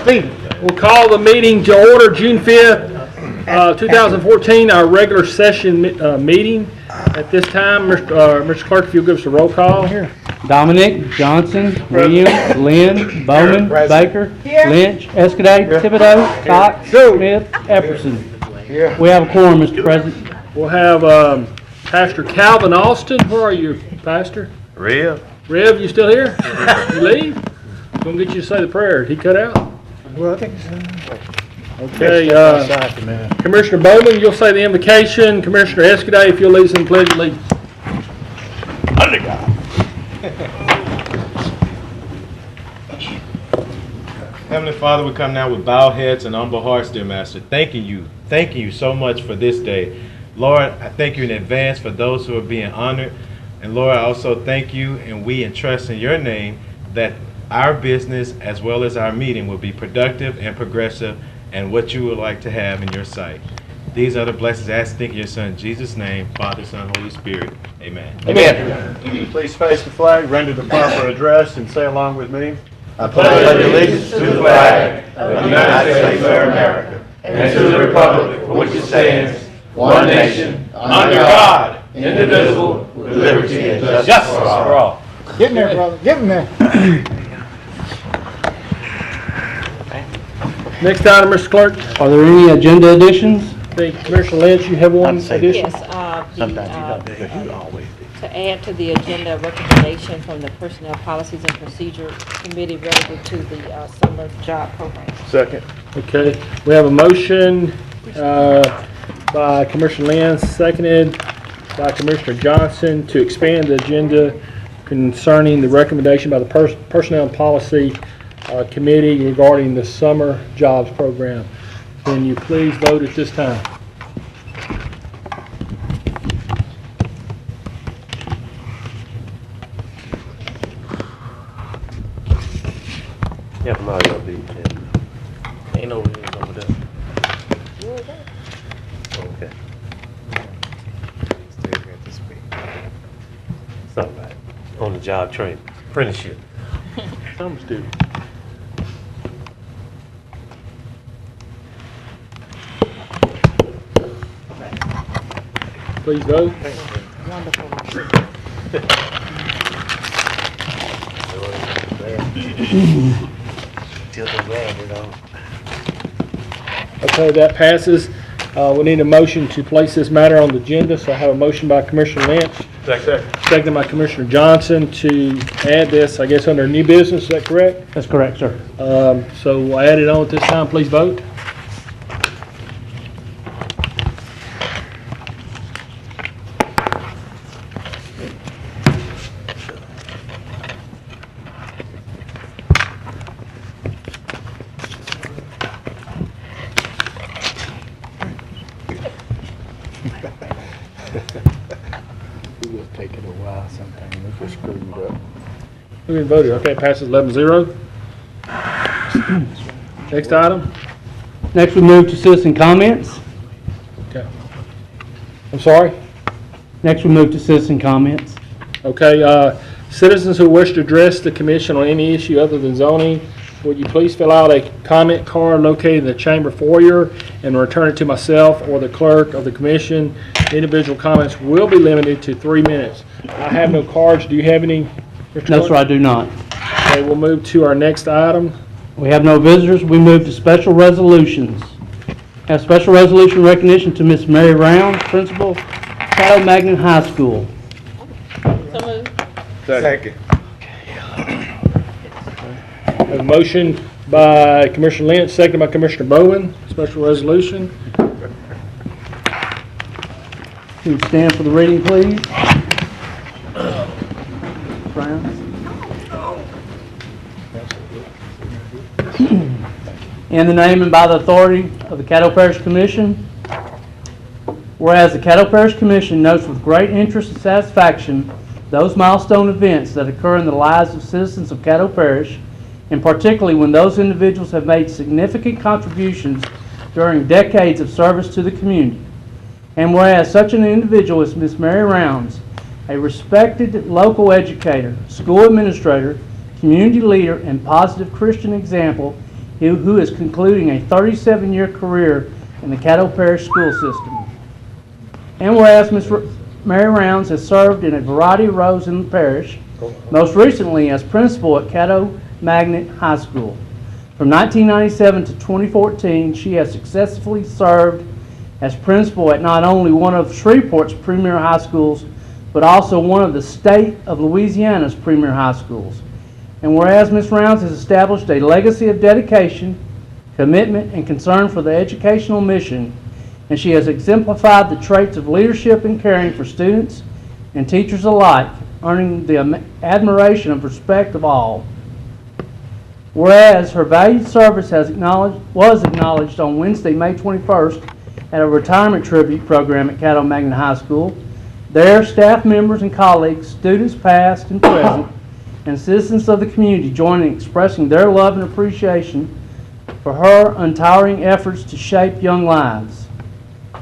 We'll call the meeting to order June 5th, 2014, our regular session meeting. At this time, Mr. Clerk, if you'll give us a roll call here. Dominic, Johnson, Williams, Lynn, Bowman, Baker, Lynch, Escaday, Thibodeau, Cox, Smith, Epperson. We have a quorum, Mr. President. We'll have Pastor Calvin Austin. Where are you, Pastor? Rev, you still here? You leave? Gonna get you to say the prayer. Did he cut out? Well, I think so. Okay, Commissioner Bowman, you'll say the invocation. Commissioner Escaday, if you'll lead us in the pledge of allegiance. under God. Heavenly Father, we come now with bowed heads and humble hearts, dear Master. Thanking you so much for this day. Lord, I thank you in advance for those who are being honored. And Lord, I also thank you, and we entrust in your name that our business as well as our meeting will be productive and progressive and what you would like to have in your sight. These are the blessings I ask in your Son, Jesus' name, Father, Son, Holy Spirit. Amen. Amen. Please face the flag, render the proper address, and say along with me. I pledge allegiance to the flag of the United States of America and to the republic for which it stands, one nation, under God, indivisible, with liberty and justice for all. Get in there, brother. Get in there. Next item, Mr. Clerk. Are there any agenda additions? I think Commissioner Lynch, you have one addition? Yes, to add to the agenda recommendation from the Personnel Policies and Procedure Committee relative to the summer job program. Second. Okay, we have a motion by Commissioner Lynn, seconded by Commissioner Johnson to expand the agenda concerning the recommendation by the Personnel and Policy Committee regarding the summer jobs program. Can you please vote at this time? Yeah, Mario B. Ain't no hands over there. Okay. Still here to speak. It's all right. On the job training, apprenticeship. Some student. Please vote. Wonderful. Okay, that passes. We need a motion to place this matter on the agenda, so I have a motion by Commissioner Lynch, seconded by Commissioner Johnson to add this, I guess, under new business. Is that correct? That's correct, sir. So we'll add it on at this time. Please vote. It will take it a while sometimes. They just screwed it up. Who didn't vote? Okay, it passes 11-0. Next item. Next, we move to citizen comments. Okay. I'm sorry? Next, we move to citizen comments. Okay, citizens who wish to address the commission on any issue other than zoning, would you please fill out a comment card located in the chamber foyer and return it to myself or the clerk of the commission. Individual comments will be limited to 3 minutes. I have no cards. Do you have any, Mr. No, Clerk? sir, I do not. Okay, we'll move to our next item. We have no visitors. We move to special resolutions. Have special resolution recognition to Miss Mary Round, Principal, Caddo Magnet High School. So moved. Second. A motion by Commissioner Lynch, seconded by Commissioner Bowman. Special resolution. Can you stand for the reading, please? Brown. In the name and by the authority of the Caddo Parish Commission, whereas the Caddo Parish Commission notes with great interest and satisfaction those milestone events that occur in the lives of citizens of Caddo Parish, and particularly when those individuals have made significant contributions during decades of service to the community. And whereas such an individual as Miss Mary Rounds, a respected local educator, school administrator, community leader, and positive Christian example, who is concluding a 37-year career in the Caddo Parish school system. And whereas Ms. Mary Rounds has served in a variety of roles in the parish, most recently as principal at Caddo Magnet High School. From 1997 to 2014, she has successfully served as principal at not only one of Shreveport's premier high schools, but also one of the state of Louisiana's premier high schools. And whereas Ms. Rounds has established a legacy of dedication, commitment, and concern for the educational mission, and she has exemplified the traits of leadership and caring for students and teachers alike, earning the admiration and respect of all. Whereas her valued service was acknowledged on Wednesday, May 21st at a retirement tribute program at Caddo Magnet High School. There, staff members and colleagues, students past and present, and citizens of the community joined in expressing their love and appreciation for her untiring efforts to shape young lives.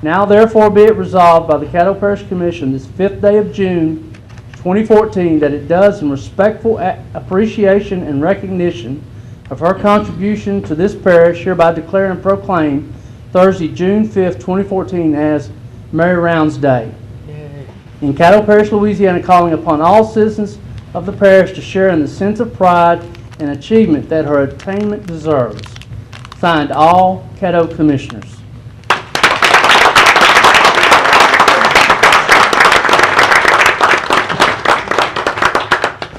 Now therefore be it resolved by the Caddo Parish Commission this 5th day of June 2014 that it does in respectful appreciation and recognition of her contribution to this parish hereby declare and proclaim Thursday, June 5th, 2014 as Mary Rounds Day. In Caddo Parish, Louisiana, calling upon all citizens of the parish to share in the sense of pride and achievement that her attainment deserves. Signed, all Caddo Commissioners.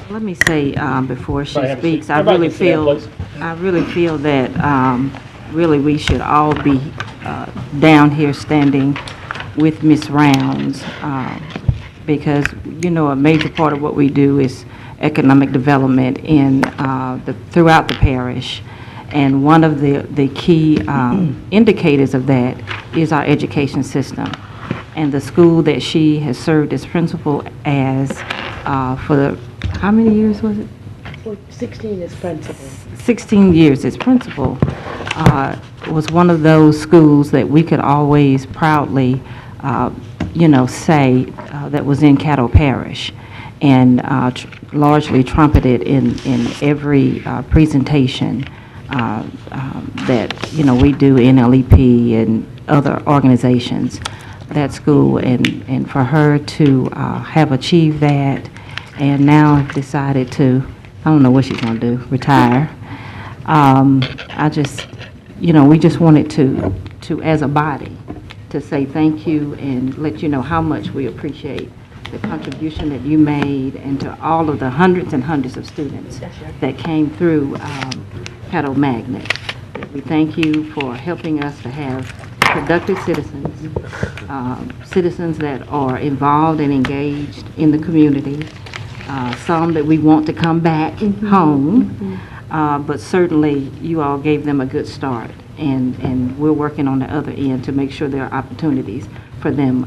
Let me say before she Sorry, have a speaks, seat. I Everybody really can sit down, feel, please. I really feel that really we should all be down here standing with Miss Rounds because you know a major part of what we do is economic development in throughout the parish, and one of the key indicators of that is our education system, and the school that she has served as principal as for the how many years was it? 16 as principal. 16 years as principal was one of those schools that we could always proudly, you know, say that was in Caddo Parish, and largely trumpeted in every presentation that you know we do in LEP and other organizations. That school, and for her to have achieved that, and now decided to, I don't know what she's going to do, retire. I just, you know, we just wanted to as a body, to say thank you and let you know how much we appreciate the contribution that you made, and to all of the hundreds and hundreds of students that came through Caddo Magnet. We thank you for helping us to have productive citizens, citizens that are involved and engaged in the community, some that we want to come back home, but certainly you all gave them a good start, and we're working on the other end to make sure there are opportunities for them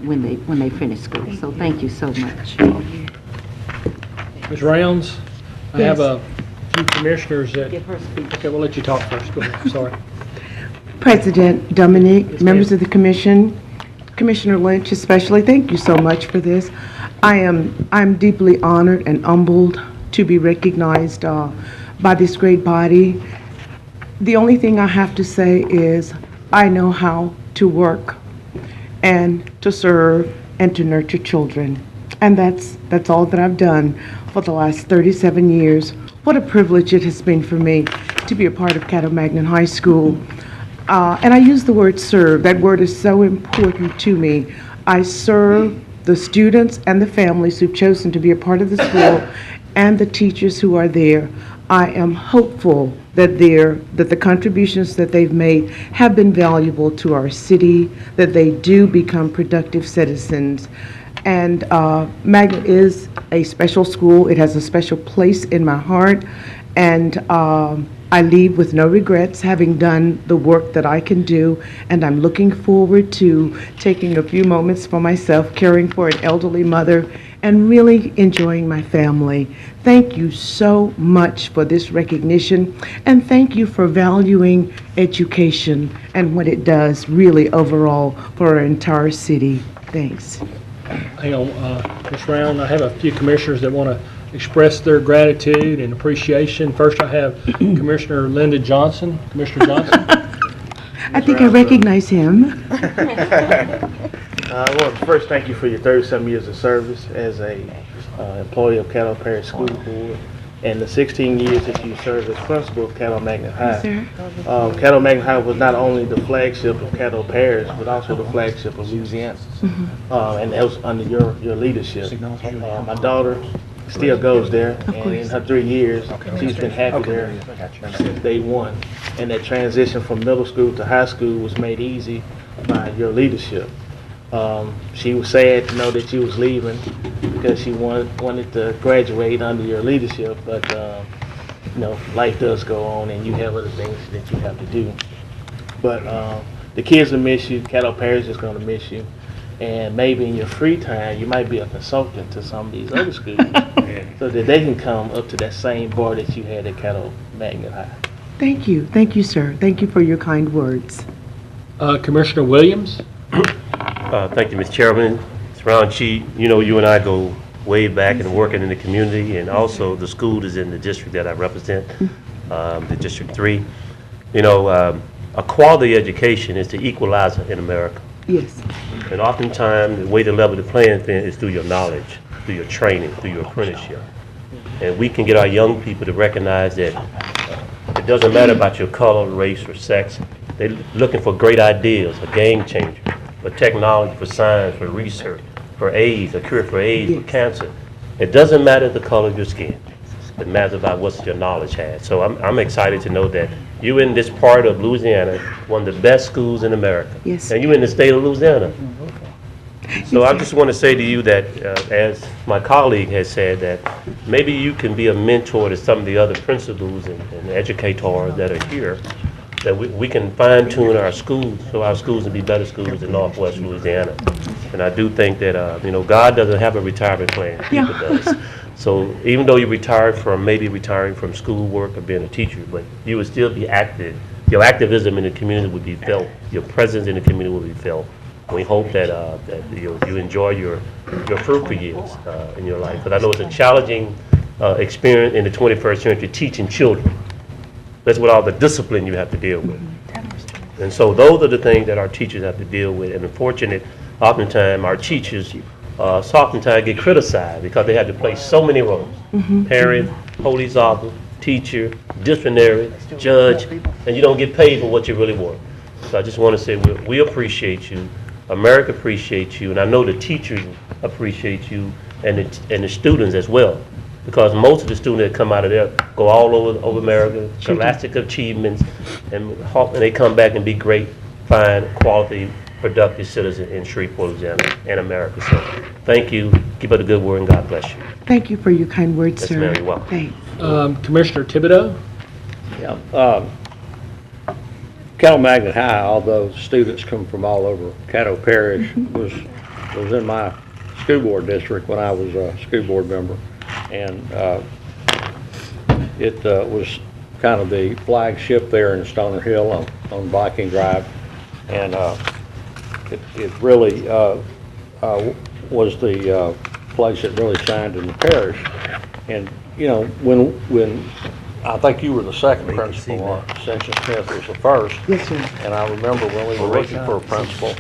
when they finish school. So thank you so much. Ms. Rounds, I have a few commissioners that, Give her speech. okay, we'll let you talk first. Go ahead, sorry. President Dominique, members of the commission, Commissioner Lynch especially, thank you so much for this. I'm deeply honored and humbled to be recognized by this great body. The only thing I have to say is I know how to work and to serve and to nurture children. And that's all that I've done for the last 37 years. What a privilege it has been for me to be a part of Caddo Magnet High School. And I use the word serve. That word is so important to me. I serve the students and the families who've chosen to be a part of the school and the teachers who are there. I am hopeful that the contributions that they've made have been valuable to our city, that they do become productive citizens. And Magnet is a special school. It has a special place in my heart. And I leave with no regrets, having done the work that I can do, and I'm looking forward to taking a few moments for myself, caring for an elderly mother, and really enjoying my family. Thank you so much for this recognition, and thank you for valuing education and what it does really overall for our entire city. Thanks. Hang on, Ms. Round, I have a few commissioners that want to express their gratitude and appreciation. First, I have Commissioner Linda Johnson. Commissioner Johnson. I think I recognize him. I want to first thank you for your 37 years of service as a employee of Caddo Parish School Board and the 16 years that you served as principal of Caddo Magnet High. Sir. Caddo Magnet High was not only the flagship of Caddo Parish, but also the flagship of Louisiana. And that was under your leadership. My daughter still goes there, and in her 3 years, she's been happy there since day one. And that transition from middle school to high school was made easy by your leadership. She was sad to know that you was leaving because she wanted to graduate under your leadership, but you know, life does go on and you have other things that you have to do. But the kids will miss you, Caddo Parish is going to miss you, and maybe in your free time you might be a consultant to some of these other schools so that they can come up to that same bar that you had at Caddo Magnet High. Thank you, sir. Thank you for your kind words. Commissioner Williams. Thank you, Mr. Chairman. Mr. Roundtree, you know, you and I go way back and working in the community, and also the school is in the district that I represent, the District 3. You know, a quality education is the equalizer in America. Yes. And oftentimes, the way to level the playing field is through your knowledge, through your training, through your apprenticeship. And we can get our young people to recognize that it doesn't matter about your color, race, or sex. They're looking for great ideas, a game changer, for technology, for science, for research, for AIDS, a cure for AIDS, for cancer. It doesn't matter the color of your skin. It matters about what your knowledge has. So I'm excited to know that you in this part of Louisiana, one of the best schools in America. Yes. And you in the state of Louisiana. So I just want to say to you that, as my colleague has said, that maybe you can be a mentor to some of the other principals and educators that are here, that we can fine-tune our schools so our schools will be better schools in Northwest Louisiana. And I do think that, you know, God doesn't have a retirement plan. People does. So even though you maybe retiring from school work or being a teacher, but you would still be active. Your activism in the community would be felt. Your presence in the community would be felt. We hope that, that you enjoy your fruitful years in your life. But I know it's a challenging experience in the 21st century teaching children. That's what all the discipline you have to deal with. And so those are the things that our teachers have to deal with. And unfortunately, oftentimes our teachers oftentimes get criticized because they have to play so many roles. Parent, police officer, teacher, disciplinary, judge, and you don't get paid for what you really want. So I just want to say we appreciate you. America appreciates you, and I know the teachers appreciate you, and the students as well, because most of the students that come out of there go all over America, scholastic achievements, and they come back and be great, fine, quality, productive citizens in Shreveport, Louisiana, and America. So thank you. Keep up the good work, and God bless you. Thank you for your kind words, Yes, sir. ma'am, you're welcome. Thanks. Commissioner Thibodeau. Yeah. Caddo Magnet High, although students come from all over Caddo Parish, was in my school board district when I was a school board member, and it was kind of the flagship there in Stoner Hill on Viking Drive, and it really was the place that really shined in the parish. And you know, when I think you were the second principal, Ascension Smith was the first. Yes, sir. And I remember when we were looking for a principal,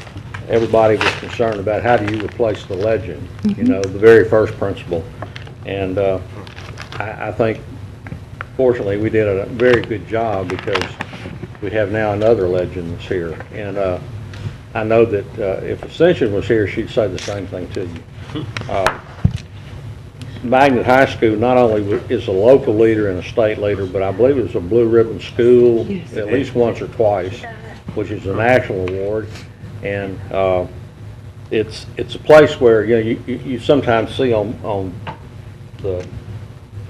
everybody was concerned about how do you replace the legend, you know, the very first principal. And I think, fortunately, we did a very good job because we have now another legend that's here. And I know that if Ascension was here, she'd say the same thing to you. Magnet High School not only is a local leader and a state leader, but I believe it's a blue ribbon school at least once or twice, which is a national award. And it's a place where, you know, you sometimes see on the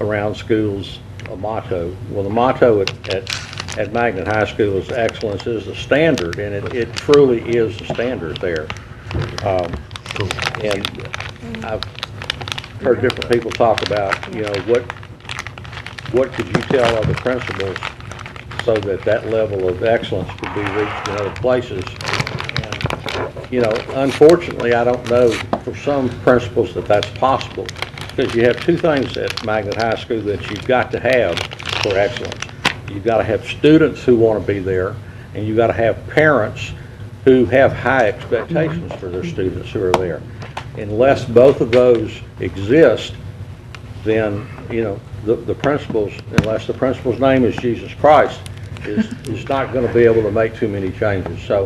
around schools a motto. Well, the motto at Magnet High School is excellence is the standard, and it truly is the standard there. And I've heard different people talk about, you know, what could you tell other principals so that level of excellence could be reached in other places. And, you know, unfortunately, I don't know for some principals that that's possible. because you have two things at Magnet High School that you've got to have for excellence. You've got to have students who want to be there, and you've got to have parents who have high expectations for their students who are there. Unless both of those exist, then, you know, the principals, unless the principal's name is Jesus Christ, is not going to be able to make too many changes. So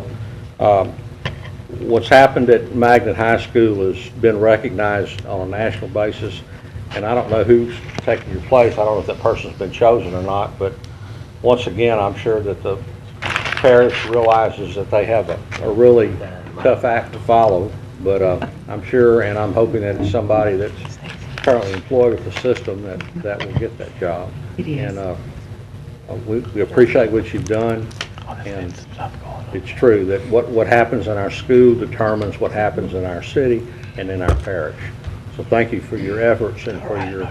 what's happened at Magnet High School has been recognized on a national basis, and I don't know who's taking your place. I don't know if that person's been chosen or not, but once again, I'm sure that the parish realizes that they have a really tough act to follow, but I'm sure and I'm hoping that it's somebody that's currently employed with the system that will get that job. And we appreciate what you've done, and it's true that what happens in our school determines what happens in our city and in our parish. So thank you for your efforts and for your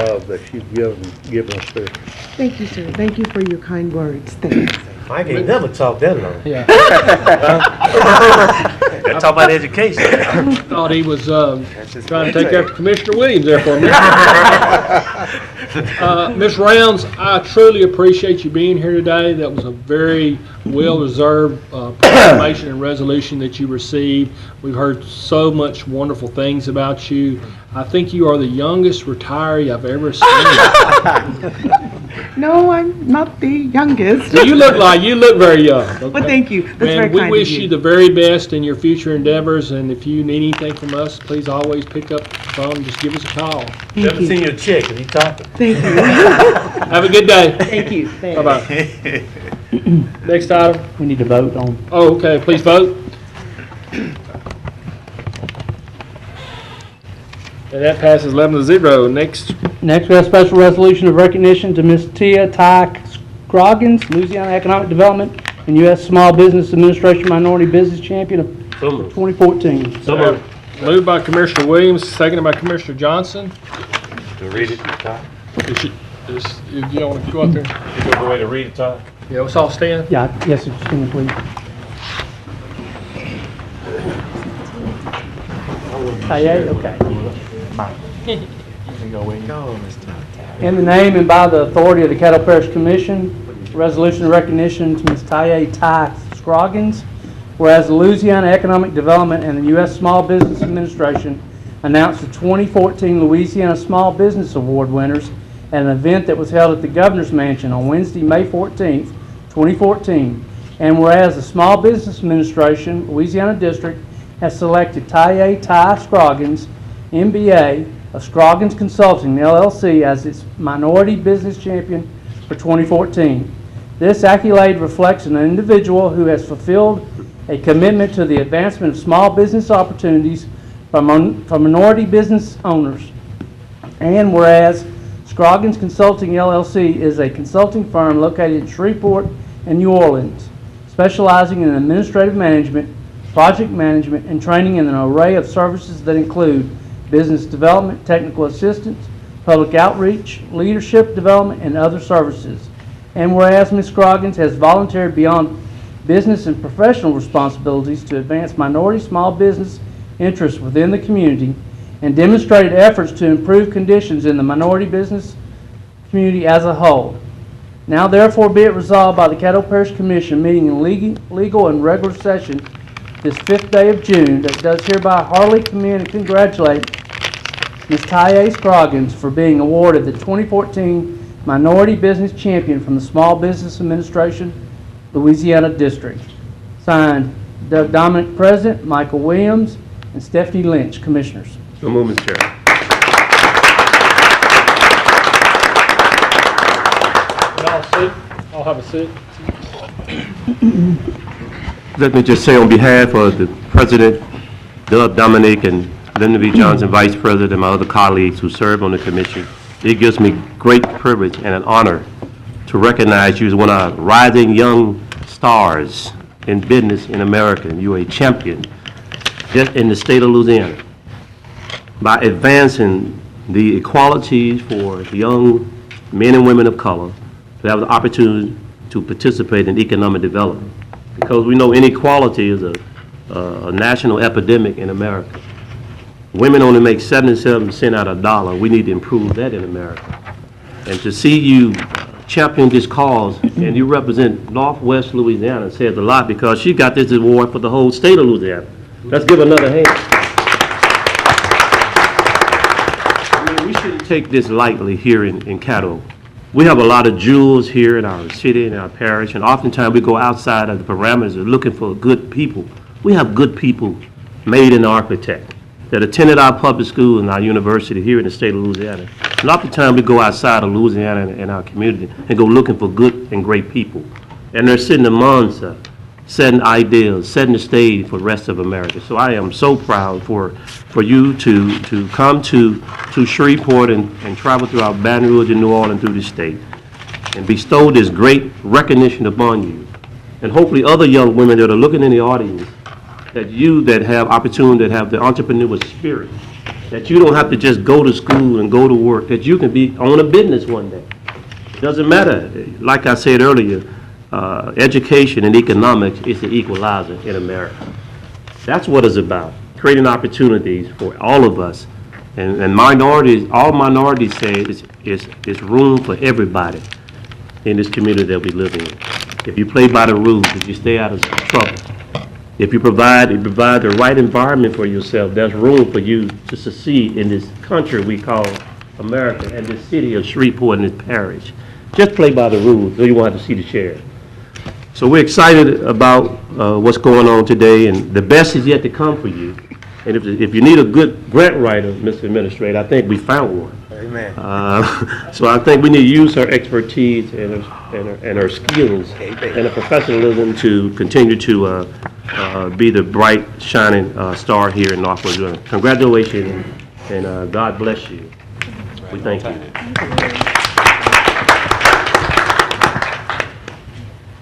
love that you've given us there. Thank you, sir. Thank you for your kind words. Thanks. Mike ain't never talked that long. Yeah. Let's talk about education. Thought he was trying to take after Commissioner Williams there for a minute. Ms. Rounds, I truly appreciate you being here today. That was a very well-deserved proclamation and resolution that you received. We've heard so much wonderful things about you. I think you are the youngest retiree I've ever seen. No, I'm not the youngest. You look very young. Okay? Well, thank you. That's very And we kind wish of you the very best in your future endeavors, and if you need anything from us, please always pick up the phone and just give us a call. Never seen your chick. Is he talking? Thank you. Have a good day. Thank you. Thanks. Bye-bye. Next item. We need to vote on. Oh, okay. Please vote. And that passes 11-0. Next. Next, we have special resolution of recognition to Ms. Tia Ty Scroggins, Louisiana Economic Development and U.S. Small Business Administration Minority Business Champion of 2014. So moved. Moved by Commissioner Williams, seconded by Commissioner Johnson. To read it, Todd? You don't want to go out there? You go away to read it, Todd? Yeah, let's all stand. Yeah, yes, sir. Just give me, please. Aye, okay. In the name and by the authority of the Caddo Parish Commission, resolution of recognition to Ms. Ty Scroggins, whereas the Louisiana Economic Development and the U.S. Small Business Administration announced the 2014 Louisiana Small Business Award winners at an event that was held at the Governor's Mansion on Wednesday, May 14th, 2014. And whereas the Small Business Administration, Louisiana District, has selected Ty Scroggins, MBA, of Scroggins Consulting, LLC, as its Minority Business Champion for 2014. This accolade reflects an individual who has fulfilled a commitment to the advancement of small business opportunities for minority business owners. And whereas Scroggins Consulting, LLC is a consulting firm located in Shreveport and New Orleans, specializing in administrative management, project management, and training in an array of services that include business development, technical assistance, public outreach, leadership development, and other services. And whereas Ms. Scroggins has volunteered beyond business and professional responsibilities to advance minority small business interests within the community and demonstrated efforts to improve conditions in the minority business community as a whole. Now therefore be it resolved by the Caddo Parish Commission meeting in legal and regular session this 5th day of June that does hereby heartily commend and congratulate Ms. Ty Scroggins for being awarded the 2014 Minority Business Champion from the Small Business Administration, Louisiana District. Signed, Doug Dominic, President, Michael Williams, and Stephanie Lynch, Commissioners. So move, Mr. Chair. All sit. I'll have a seat. Let me just say on behalf of the President, Doug Dominic, and Linda B. Johnson, Vice President, and my other colleagues who serve on the commission, it gives me great privilege and an honor to recognize you as one of our rising young stars in business in America. You're a champion just in the state of Louisiana by advancing the equality for young men and women of color to have the opportunity to participate in economic development. Because we know inequality is a national epidemic in America. Women only make 77 cents out of a dollar. We need to improve that in America. And to see you champion this cause, and you represent Northwest Louisiana, says a lot, because she got this award for the whole state of Louisiana. Let's give another hand. I mean, we shouldn't take this lightly here in Caddo. We have a lot of jewels here in our city, in our parish, and oftentimes we go outside of the parameters of looking for good people. We have good people made an architect that attended our public school and our university here in the state of Louisiana. And oftentimes we go outside of Louisiana and our community and go looking for good and great people. And they're sitting amongst us, setting ideas, setting the stage for the rest of America. So I am so proud for you to come to Shreveport and travel throughout Baton Rouge and New Orleans through the state and bestow this great recognition upon you. And hopefully other young women that are looking in the audience, that have opportunity, that have the entrepreneurial spirit, that you don't have to just go to school and go to work, that you can own a business one day. It doesn't matter. Like I said earlier, education and economics is the equalizer in America. That's what it's about, creating opportunities for all of us. And minorities, all minorities say is room for everybody in this community that we live in. If you play by the rules, if you stay out of trouble, if you provide the right environment for yourself, there's room for you to succeed in this country we call America and this city of Shreveport and this parish. Just play by the rules, so you won't have to see the sheriff. So we're excited about what's going on today, and the best is yet to come for you. And if you need a good grant writer, Mr. Administrator, I think we found one. Amen. So I think we need to use her expertise and her skills and her professionalism to continue to be the bright, shining star here in Northwest Louisiana. Congratulations, and God bless you. We thank you.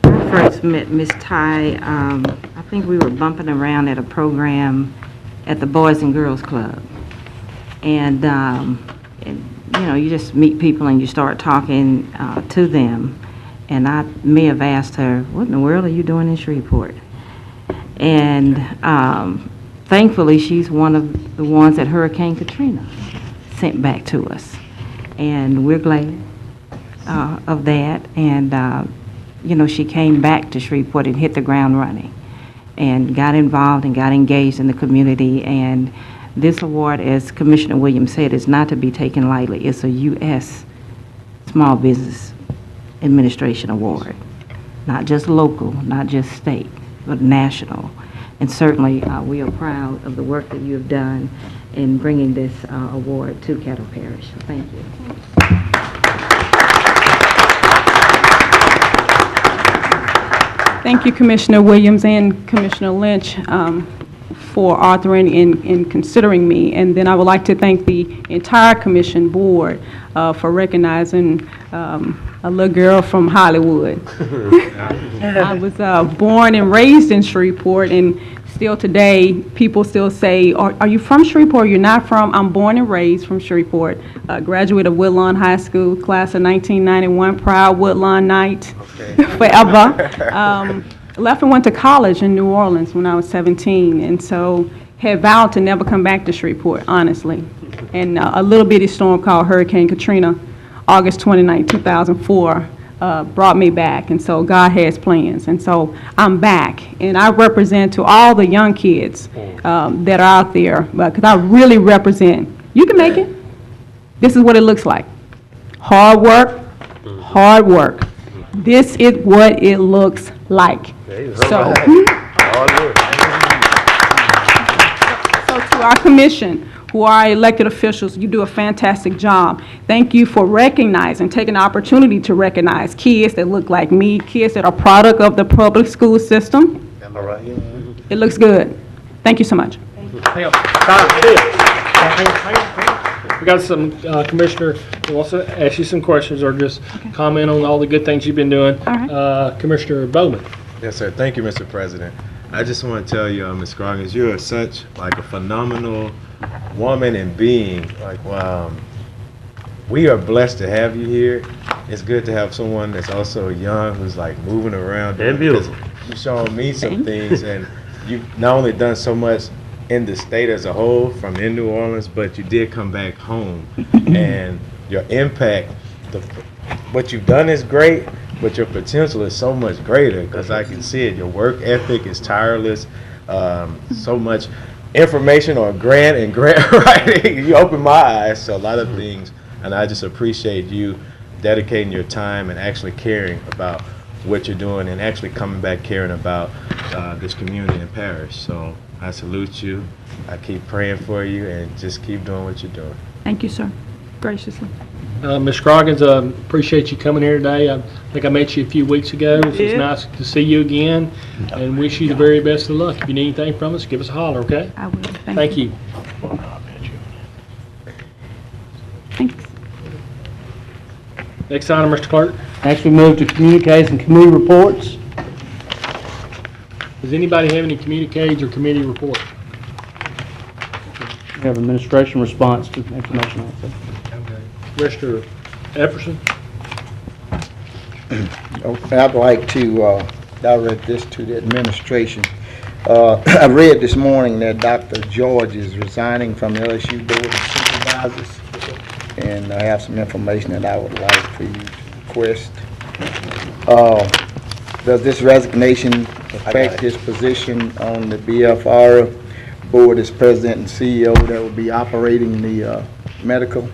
I first met Miss Ty, I think we were bumping around at a program at the Boys and Girls Club. And you know, you just meet people and you start talking to them. And I may have asked her, what in the world are you doing in Shreveport? And thankfully, she's one of the ones that Hurricane Katrina sent back to us. And we're glad of that. And, you know, she came back to Shreveport and hit the ground running and got involved and got engaged in the community. And this award, as Commissioner Williams said, is not to be taken lightly. It's a U.S. Small Business Administration Award, not just local, not just state, but national. And certainly, we are proud of the work that you have done in bringing this award to Caddo Parish. Thank you. Thank you, Commissioner Williams and Commissioner Lynch, for authoring and considering me. And then I would like to thank the entire commission board for recognizing a little girl from Hollywood. I was born and raised in Shreveport, and still today, people still say, are you from Shreveport? You're not from? I'm born and raised from Shreveport. Graduate of Woodlawn High School, class of 1991, proud Woodlawn Knight, forever. Left and went to college in New Orleans when I was 17, and so had vowed to never come back to Shreveport, honestly. And a little bitty storm called Hurricane Katrina, August 29, 2004, brought me back, and so God has plans. And so I'm back, and I represent to all the young kids that are out there, because I really represent, you can make it. This is what it looks like. Hard work, hard work. This is what it looks like. So to our commission, who are elected officials, you do a fantastic job. Thank you for recognizing, taking the opportunity to recognize kids that look like me, kids that are product of the public school system. It looks good. Thank you so much. Hang on. We got some commissioner who wants to ask you some questions or just comment on all the good things you've been doing. All right. Commissioner Bowman. Yes, sir. Thank you, Mr. President. I just want to tell you, Ms. Scroggins, you are such like a phenomenal woman and being. Like, wow, we are blessed to have you here. It's good to have someone that's also young, who's like moving around. And beautiful. You've shown me some things, and you've not only done so much in the state as a whole from in New Orleans, but you did come back home, and your impact, what you've done is great, but your potential is so much greater because I can see it. Your work ethic is tireless. So much information on grant and grant writing. You opened my eyes to a lot of things, and I just appreciate you dedicating your time and actually caring about what you're doing and actually coming back caring about this community and parish. So I salute you. I keep praying for you and just keep doing what you're doing. Thank you, sir. Graciously. Ms. Scroggins, appreciate you coming here today. I think I met you a few weeks ago. It's nice to see you again, and wish you the very best of luck. If you need anything from us, give us a holler, okay? I will. Thank you. Thanks. Next item, Mr. Clerk. Next, we move to communiques and committee reports. Does anybody have any communiques or committee reports? We have administration response to information also. Mr. Epperson? I'd like to direct this to the administration. I read this morning that Dr. George is resigning from the LSU Board of Supervisors, and I have some information that I would like for you to request. Does this resignation affect his position on the BFR board as president and CEO that will be operating the medical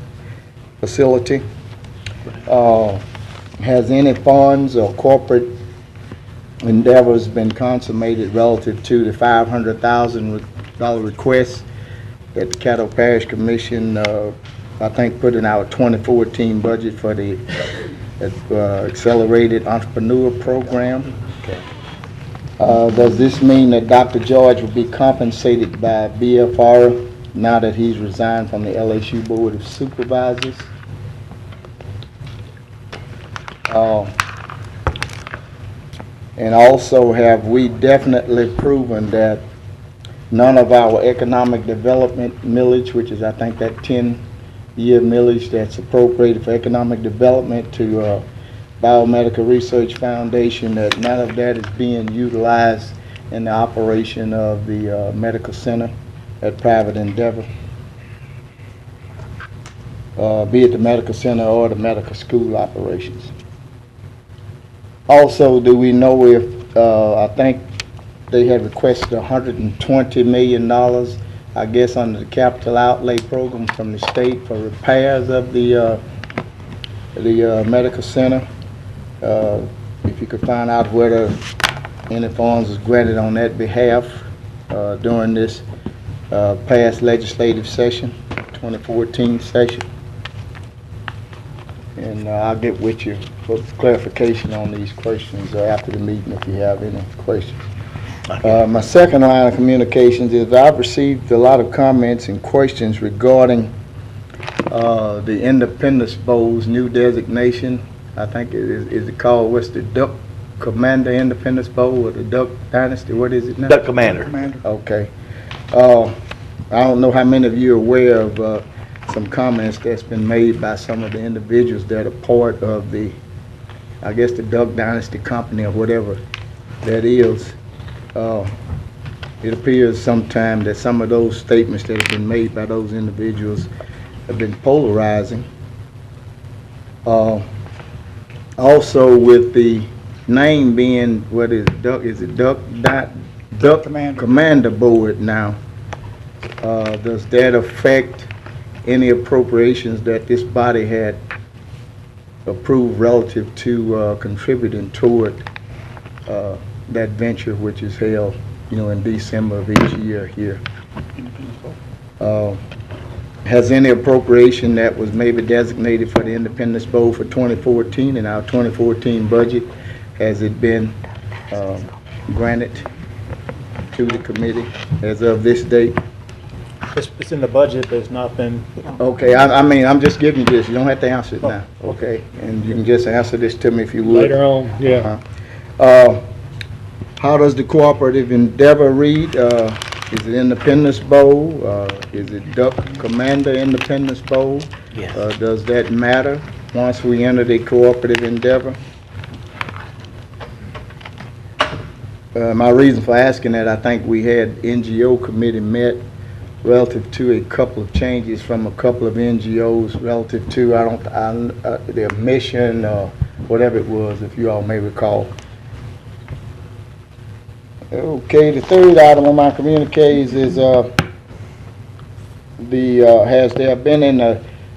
facility? Has any funds or corporate endeavors been consummated relative to the $500,000 request that the Caddo Parish Commission, I think, put in our 2014 budget for the Accelerated Entrepreneur Program? Does this mean that Dr. George will be compensated by BFR now that he's resigned from the LSU Board of Supervisors? And also, have we definitely proven that none of our economic development millage, which is I think that 10-year millage that's appropriated for economic development to Biomedical Research Foundation, that none of that is being utilized in the operation of the medical center at private endeavor, be it the medical center or the medical school operations? Also, do we know if, I think they had requested $120 million, I guess, under the capital outlay program from the state for repairs of the medical center. If you could find out whether any funds was granted on that behalf during this past legislative session, 2014 session. And I'll get with you for clarification on these questions after the meeting if you have any questions. My second line of communications is I've received a lot of comments and questions regarding the Independence Bowl's new designation. I think is it called, what's the Duck Commander Independence Bowl or the Duck Dynasty? What is it now? Duck Commander. Okay. I don't know how many of you are aware of some comments that's been made by some of the individuals that are part of the, I guess, the Duck Dynasty Company or whatever that is. It appears sometimes that some of those statements that have been made by those individuals have been polarizing. Also, with the name being, what is it, Duck? Is it Duck Commander Board now? Does that affect any appropriations that this body had approved relative to contributing toward that venture, which is held, in December of each year here? Has any appropriation that was maybe designated for the Independence Bowl for 2014 in our 2014 budget, has it been granted to the committee as of this date? It's in the budget, but it's not been. Okay, I mean, I'm just giving you this. You don't have to answer it now. Okay, and you can just answer this to me if you would. Later on, yeah. How does the cooperative endeavor read? Is it Independence Bowl? Is it Duck Commander Independence Bowl? Yes. Does that matter once we enter the cooperative endeavor? My reason for asking that, I think we had NGO committee met relative to a couple of changes from a couple of NGOs relative to, their mission or whatever it was, if you all may recall. Okay, the third item on my communiques is has there been an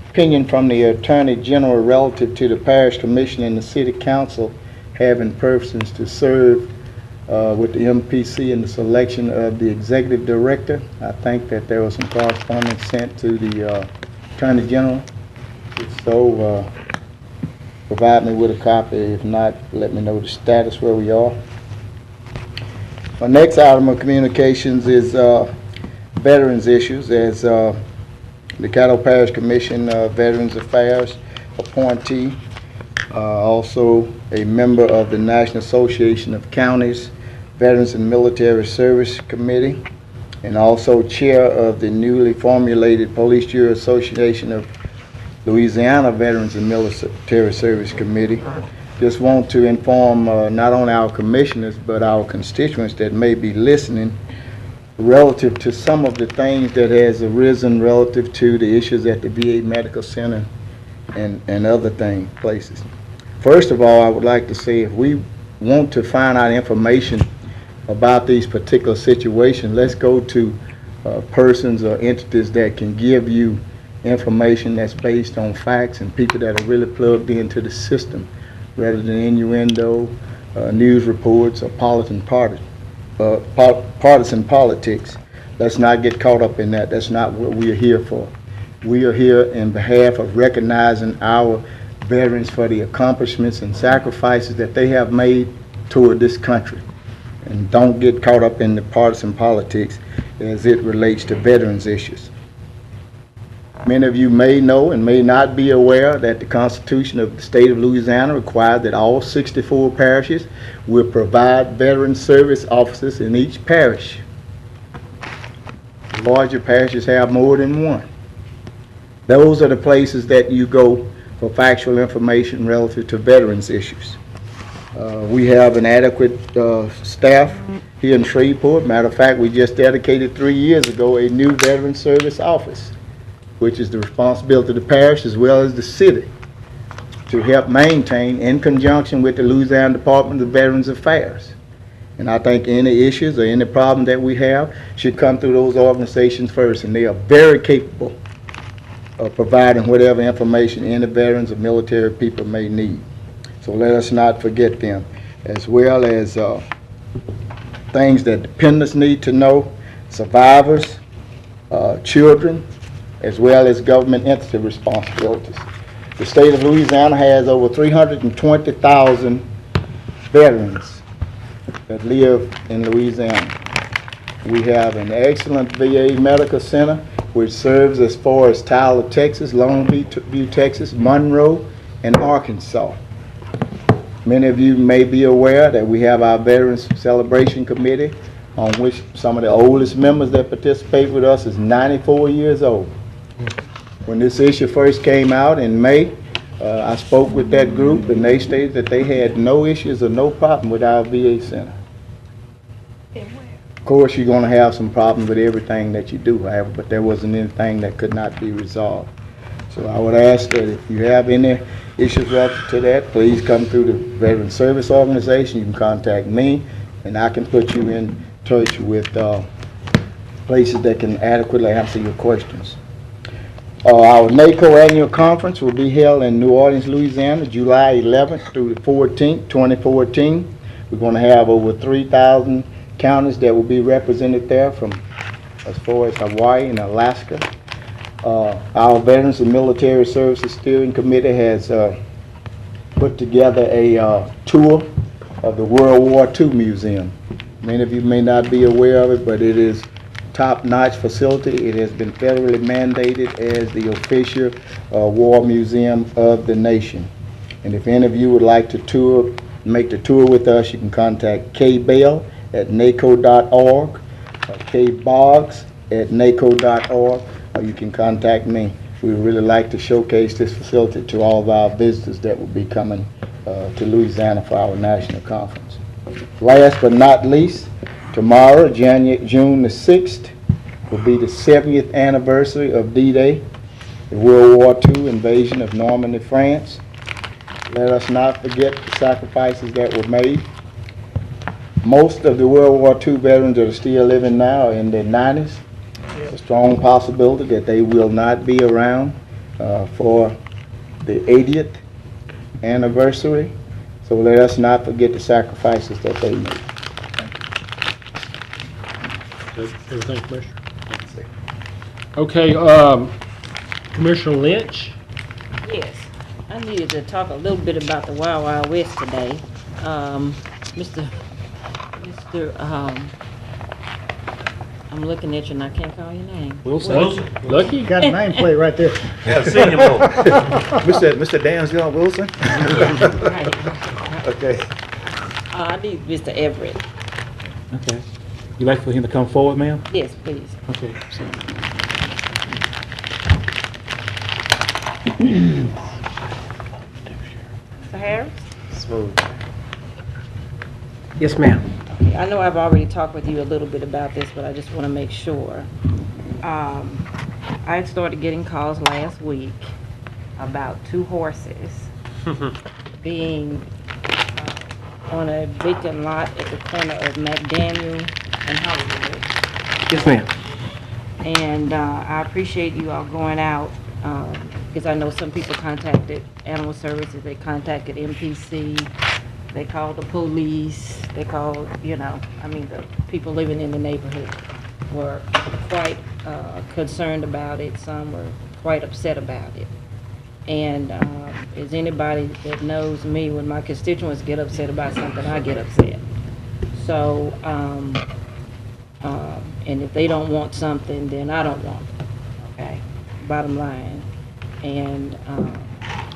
opinion from the Attorney General relative to the Parish Commission and the City Council having persons to serve with the MPC in the selection of the Executive Director? I think that there was some correspondence sent to the Attorney General. If so, provide me with a copy. If not, let me know the status where we are. My next item of communications is veterans issues, as the Caddo Parish Commission Veterans Affairs appointee, also a member of the National Association of Counties Veterans and Military Service Committee, and also chair of the newly formulated Police Jury Association of Louisiana Veterans and Military Service Committee. Just want to inform not only our commissioners but our constituents that may be listening relative to some of the things that has arisen relative to the issues at the VA Medical Center and other places. First of all, I would like to say, if we want to find out information about these particular situations, let's go to persons or entities that can give you information that's based on facts and people that are really plugged into the system, rather than innuendo, news reports, or partisan politics. Let's not get caught up in that. That's not what we are here for. We are here in behalf of recognizing our veterans for the accomplishments and sacrifices that they have made toward this country. And don't get caught up in the partisan politics as it relates to veterans issues. Many of you may know and may not be aware that the Constitution of the state of Louisiana requires that all 64 parishes will provide veteran service officers in each parish. Larger parishes have more than one. Those are the places that you go for factual information relative to veterans issues. We have an adequate staff here in Shreveport. Matter of fact, we just dedicated 3 years ago a new veteran service office, which is the responsibility of the parish as well as the city to help maintain in conjunction with the Louisiana Department of Veterans Affairs. And I think any issues or any problem that we have should come through those organizations first, and they are very capable of providing whatever information any veterans or military people may need. So let us not forget them, as well as things that dependents need to know, survivors, children, as well as government entity responsibilities. The state of Louisiana has over 320,000 veterans that live in Louisiana. We have an excellent VA medical center which serves as far as Tyler, Texas, Longview, Texas, Monroe, and Arkansas. Many of you may be aware that we have our Veterans Celebration Committee, on which some of the oldest members that participate with us is 94 years old. When this issue first came out in May, I spoke with that group, and they stated that they had no issues or no problem with our VA center. Of course, you're going to have some problems with everything that you do, however, but there wasn't anything that could not be resolved. So I would ask that if you have any issues related to that, please come through the Veteran Service Organization. You can contact me, and I can put you in touch with places that can adequately answer your questions. Our NACO annual conference will be held in New Orleans, Louisiana, July 11th through the 14th, 2014. We're going to have over 3,000 counties that will be represented there, from as far as Hawaii and Alaska. Our Veterans and Military Services Steering Committee has put together a tour of the World War II Museum. Many of you may not be aware of it, but it is top-notch facility. It has been federally mandated as the official war museum of the nation. And if any of you would like to make the tour with us, you can contact K. Bell at naco.org, K. Boggs at naco.org, or you can contact me. We would really like to showcase this facility to all of our visitors that will be coming to Louisiana for our national conference. Last but not least, tomorrow, June the 6th, will be the 70th anniversary of D-Day, the World War II invasion of Normandy, France. Let us not forget the sacrifices that were made. Most of the World War II veterans that are still living now are in their 90s. There's a strong possibility that they will not be around for the 80th anniversary. So let us not forget the sacrifices that they made. Everything, Commissioner? Okay, Commissioner Lynch? Yes, I needed to talk a little bit about the Wild Wild West today. I'm looking at you and I can't call your name. Wilson. Lucky? You got a nameplate right there. Yeah, senior mode. Mr. Dansville Wilson? Right. Okay. I need Mr. Everett. Okay. You like for him to come forward, ma'am? Yes, please. Okay. So. Mr. Harris? Smooth. Yes, ma'am. I know I've already talked with you a little bit about this, but I just want to make sure. I had started getting calls last week about 2 horses being on a vacant lot at the corner of McDaniel and Hollywood. Yes, ma'am. And I appreciate you all going out because I know some people contacted Animal Services, they contacted MPC, they called the police, they called, the people living in the neighborhood were quite concerned about it. Some were quite upset about it. And as anybody that knows me, when my constituents get upset about something, I get upset. So, and if they don't want something, then I don't want it, okay? Bottom line. And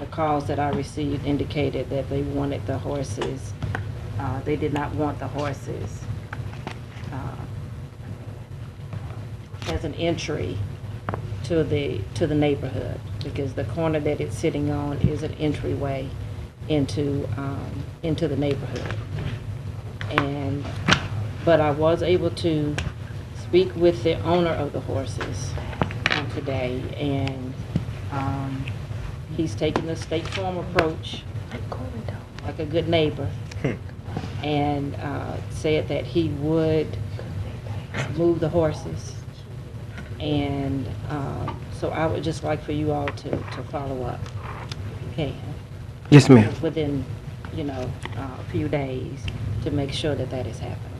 the calls that I received indicated that they wanted the horses, they did not want the horses as an entry to the neighborhood, because the corner that it's sitting on is an entryway into the neighborhood. But I was able to speak with the owner of the horses today, and he's taking the State Farm approach like a good neighbor, and said that he would move the horses. And so I would just like for you all to follow up, okay? Yes, ma'am. Within, a few days to make sure that that is happening.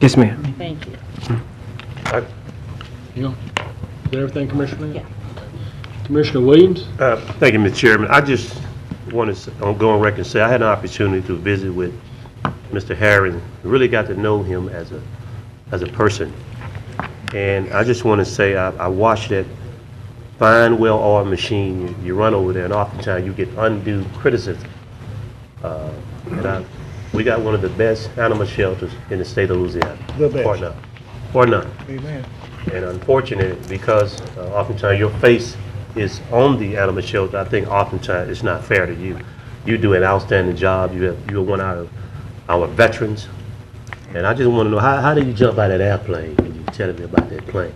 Yes, ma'am. Thank you. You know, is that everything, Commissioner Lynch? Yeah. Commissioner Williams? Thank you, Mr. Chairman. I just want to go on record and say I had an opportunity to visit with Mr. Herring. Really got to know him as a person. And I just want to say I watched that fine, well-oiled machine. You run over there, and oftentimes you get undue criticism. We got one of the best animal shelters in the state of Louisiana. The best. Or none. Amen. And unfortunate, because oftentimes your face is on the animal shelter, I think oftentimes it's not fair to you. You do an outstanding job. You're one of our veterans. And I just want to know, how did you jump out of that airplane when you telling me about that plane?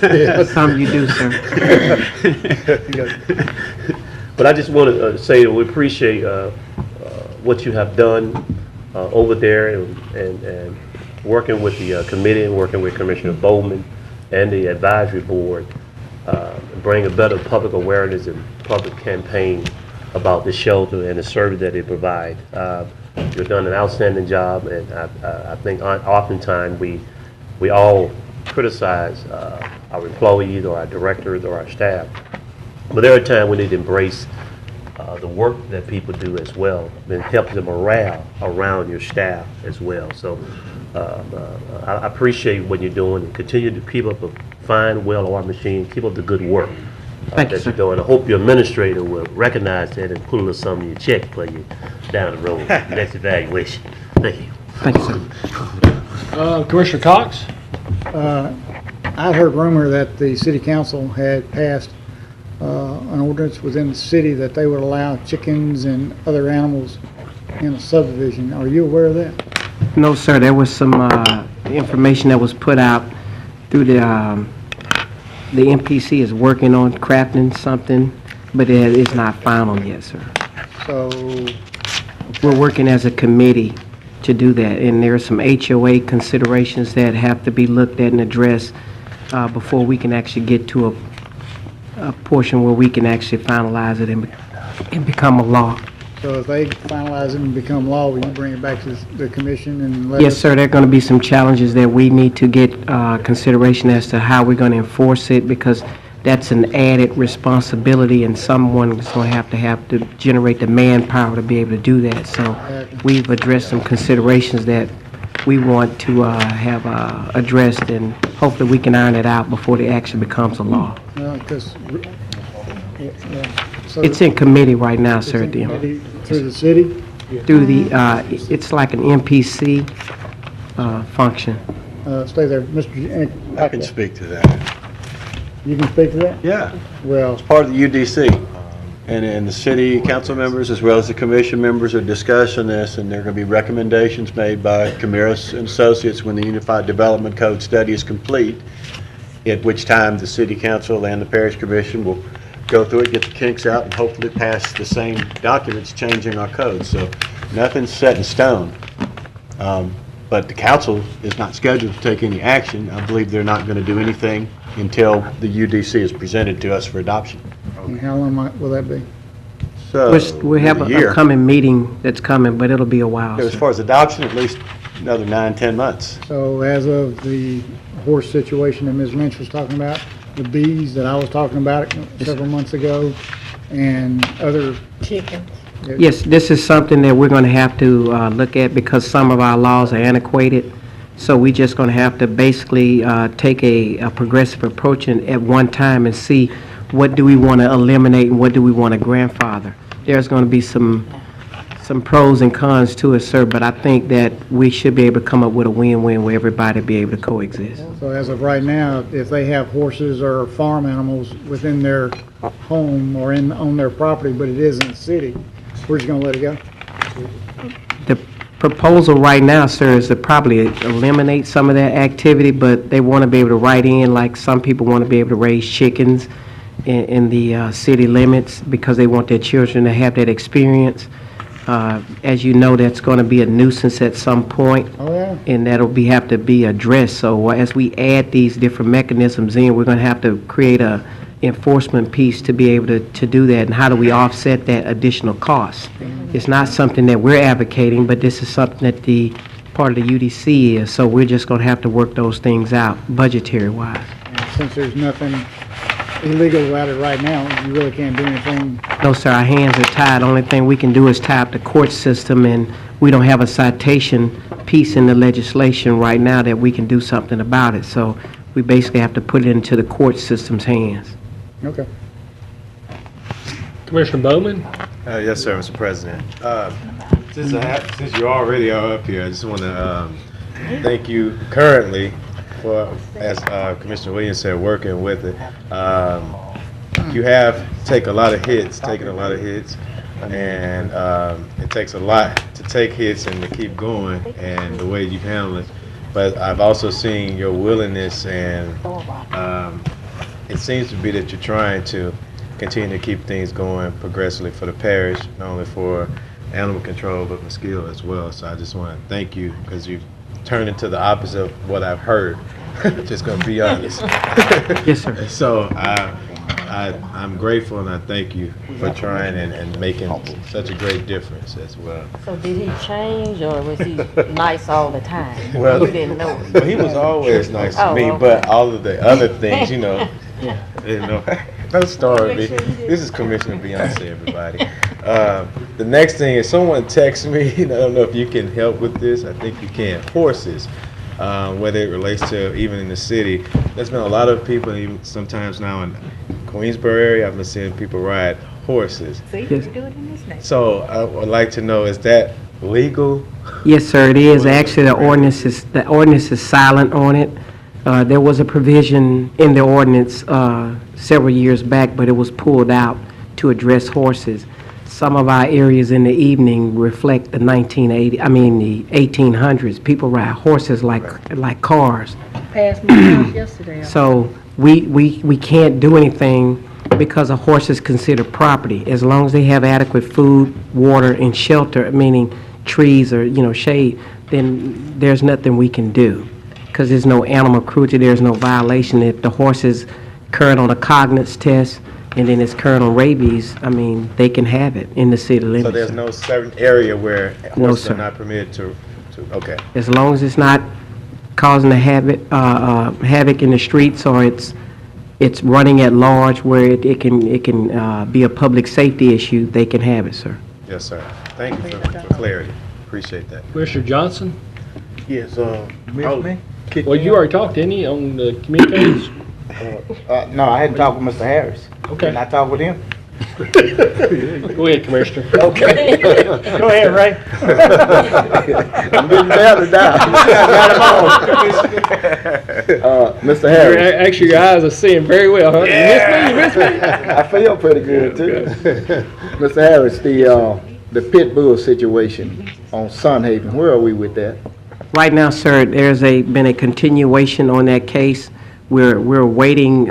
That's something you do, sir. But I just want to say that we appreciate what you have done over there and working with the committee and working with Commissioner Bowman and the advisory board, bring a better public awareness and public campaign about the shelter and the service that it provides. You've done an outstanding job, and I think oftentimes we all criticize our employees or our directors or our staff, but there are times we need to embrace the work that people do as well, and help the morale around your staff as well. So I appreciate what you're doing, and continue to keep up a fine, well-oiled machine. Keep up the good work that you're doing. I hope your administrator will recognize that and put a little something in your check for you down the road. Next evaluation. Thank you. Thank you, sir. Commissioner Cox? I heard rumor that the city council had passed an ordinance within the city that they would allow chickens and other animals in a subdivision. Are you aware of that? No, sir, there was some information that was put out through the MPC is working on crafting something, but it is not final yet, sir. So, We're working as a committee to do that, and there are some HOA considerations that have to be looked at and addressed before we can actually get to a portion where we can actually finalize it and become a law. so if they finalize it and become law, will you bring it back to the commission and let Yes, us? sir, there are going to be some challenges that we need to get consideration as to how we're going to enforce it, because that's an added responsibility, and someone is going to have to generate the manpower to be able to do that. So we've addressed some considerations that we want to have addressed, and hopefully we can iron it out before it actually becomes a law. Because, It's in committee right now, sir, at the through the city? through the, it's like an MPC function. Stay there, Mr. I can speak to that. You can speak to that? Yeah. Well, It's part of the UDC. And the city council members, as well as the commission members, are discussing this, and there are going to be recommendations made by Camiris and Associates when the Unified Development Code study is complete, at which time the city council and the parish commission will go through it, get the kinks out, and hopefully pass the same documents changing our code. So nothing's set in stone. But the council is not scheduled to take any action. I believe they're not going to do anything until the UDC is presented to us for adoption. and how long will that be? So, We have a an year. upcoming meeting that's coming, but it'll be a while, As sir. far as adoption, at least another 9-10 months. So as of the horse situation that Ms. Lynch was talking about, the bees that I was talking about several months ago, and other chickens. Yes, this is something that we're going to have to look at, because some of our laws are antiquated. So we're just going to have to basically take a progressive approach at one time and see what do we want to eliminate and what do we want to grandfather. There's going to be some pros and cons to it, sir, but I think that we should be able to come up with a win-win where everybody be able to coexist. So as of right now, if they have horses or farm animals within their home or on their property, but it is in the city, we're just gonna let it go? The proposal right now, sir, is to probably eliminate some of that activity, but they want to be able to write in, like some people want to be able to raise chickens in the city limits because they want their children to have that experience. As you know, that's going to be a nuisance at some point, and that'll have to be addressed. So as we add these different mechanisms in, we're going to have to create a enforcement piece to be able to do that. And how do we offset that additional cost? It's not something that we're advocating, but this is something that the part of the UDC is. So we're just going to have to work those things out budgetary-wise. And since there's nothing illegal about it right now, you really can't do anything. No, sir, our hands are tied. The only thing we can do is tie up the court system, and we don't have a citation piece in the legislation right now that we can do something about it. So we basically have to put it into the court system's hands. Okay. Commissioner Bowman? Yes, sir, Mr. President. Since you already are up here, I just want to thank you currently for, as Commissioner Williams said, working with it. You have taken a lot of hits, and it takes a lot to take hits and to keep going, and the way you've handled it. But I've also seen your willingness, and it seems to be that you're trying to continue to keep things going progressively for the parish, not only for animal control, but for skill as well. So I just want to thank you, because you've turned into the opposite of what I've heard. Just going to be honest. Yes, sir. So I'm grateful, and I thank you for trying and making such a great difference as well. So did he change, or was he nice all the time? Well, You didn't know. Well, he was always nice to me, okay. but all of the other things, you know, don't start me. This is Commissioner Beyonce, everybody. The next thing is someone texts me, and I don't know if you can help with this. I think you can. Horses, whether it relates to even in the city. There's been a lot of people, even sometimes now in Queensboro area, I've been seeing people ride horses. See, you do it in this name. So I would like to know, is that legal? Yes, sir, it is. Actually, the ordinance is silent on it. There was a provision in the ordinance several years back, but it was pulled out to address horses. some of our areas in the evening reflect the 1800s. People ride horses like cars. Passed my house yesterday. So we can't do anything because a horse is considered property. As long as they have adequate food, water, and shelter, meaning trees or, shade, then there's nothing we can do. Because there's no animal cruelty, there's no violation. If the horse is current on a cognites test and then it's current on rabies, they can have it in the city limits. So there's no certain area where No, horses sir. are not permitted to, okay. As long as it's not causing havoc in the streets, or it's running at large where it can be a public safety issue, they can have it, sir. Yes, sir. Thank you for clarity. Appreciate that. Commissioner Johnson? Yes, Well, you already talked, didn't you, on the communications? No, I hadn't talked with Mr. Harris. Okay. And I talked with him. Go ahead, Commissioner. Okay. Go ahead, Ray. I'm getting better now. I got him on. Mr. Harris. Actually, your eyes are seeing very well, huh? Yeah. You missed me? I feel pretty good, too. Mr. Harris, the pit bull situation on Sunhaven, where are we with that? Right now, sir, there's been a continuation on that case. We're waiting.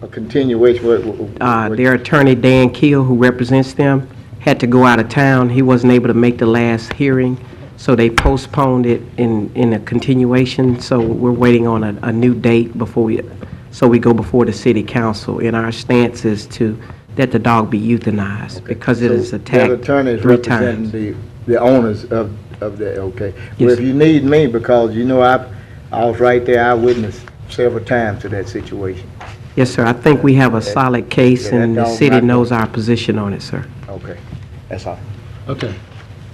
A continuation. Their attorney, Dan Keel, who represents them, had to go out of town. He wasn't able to make the last hearing, so they postponed it in a continuation. So we're waiting on a new date before we go before the city council. And our stance is that the dog be euthanized because it is attacked The attorney is 3 representing times. the owners of that, okay. Yes, Well, if sir. you need me, because I was right there, I witnessed several times to that situation. Yes, sir. I think we have a solid case, and the city knows our position on it, sir. Okay, that's all. Okay.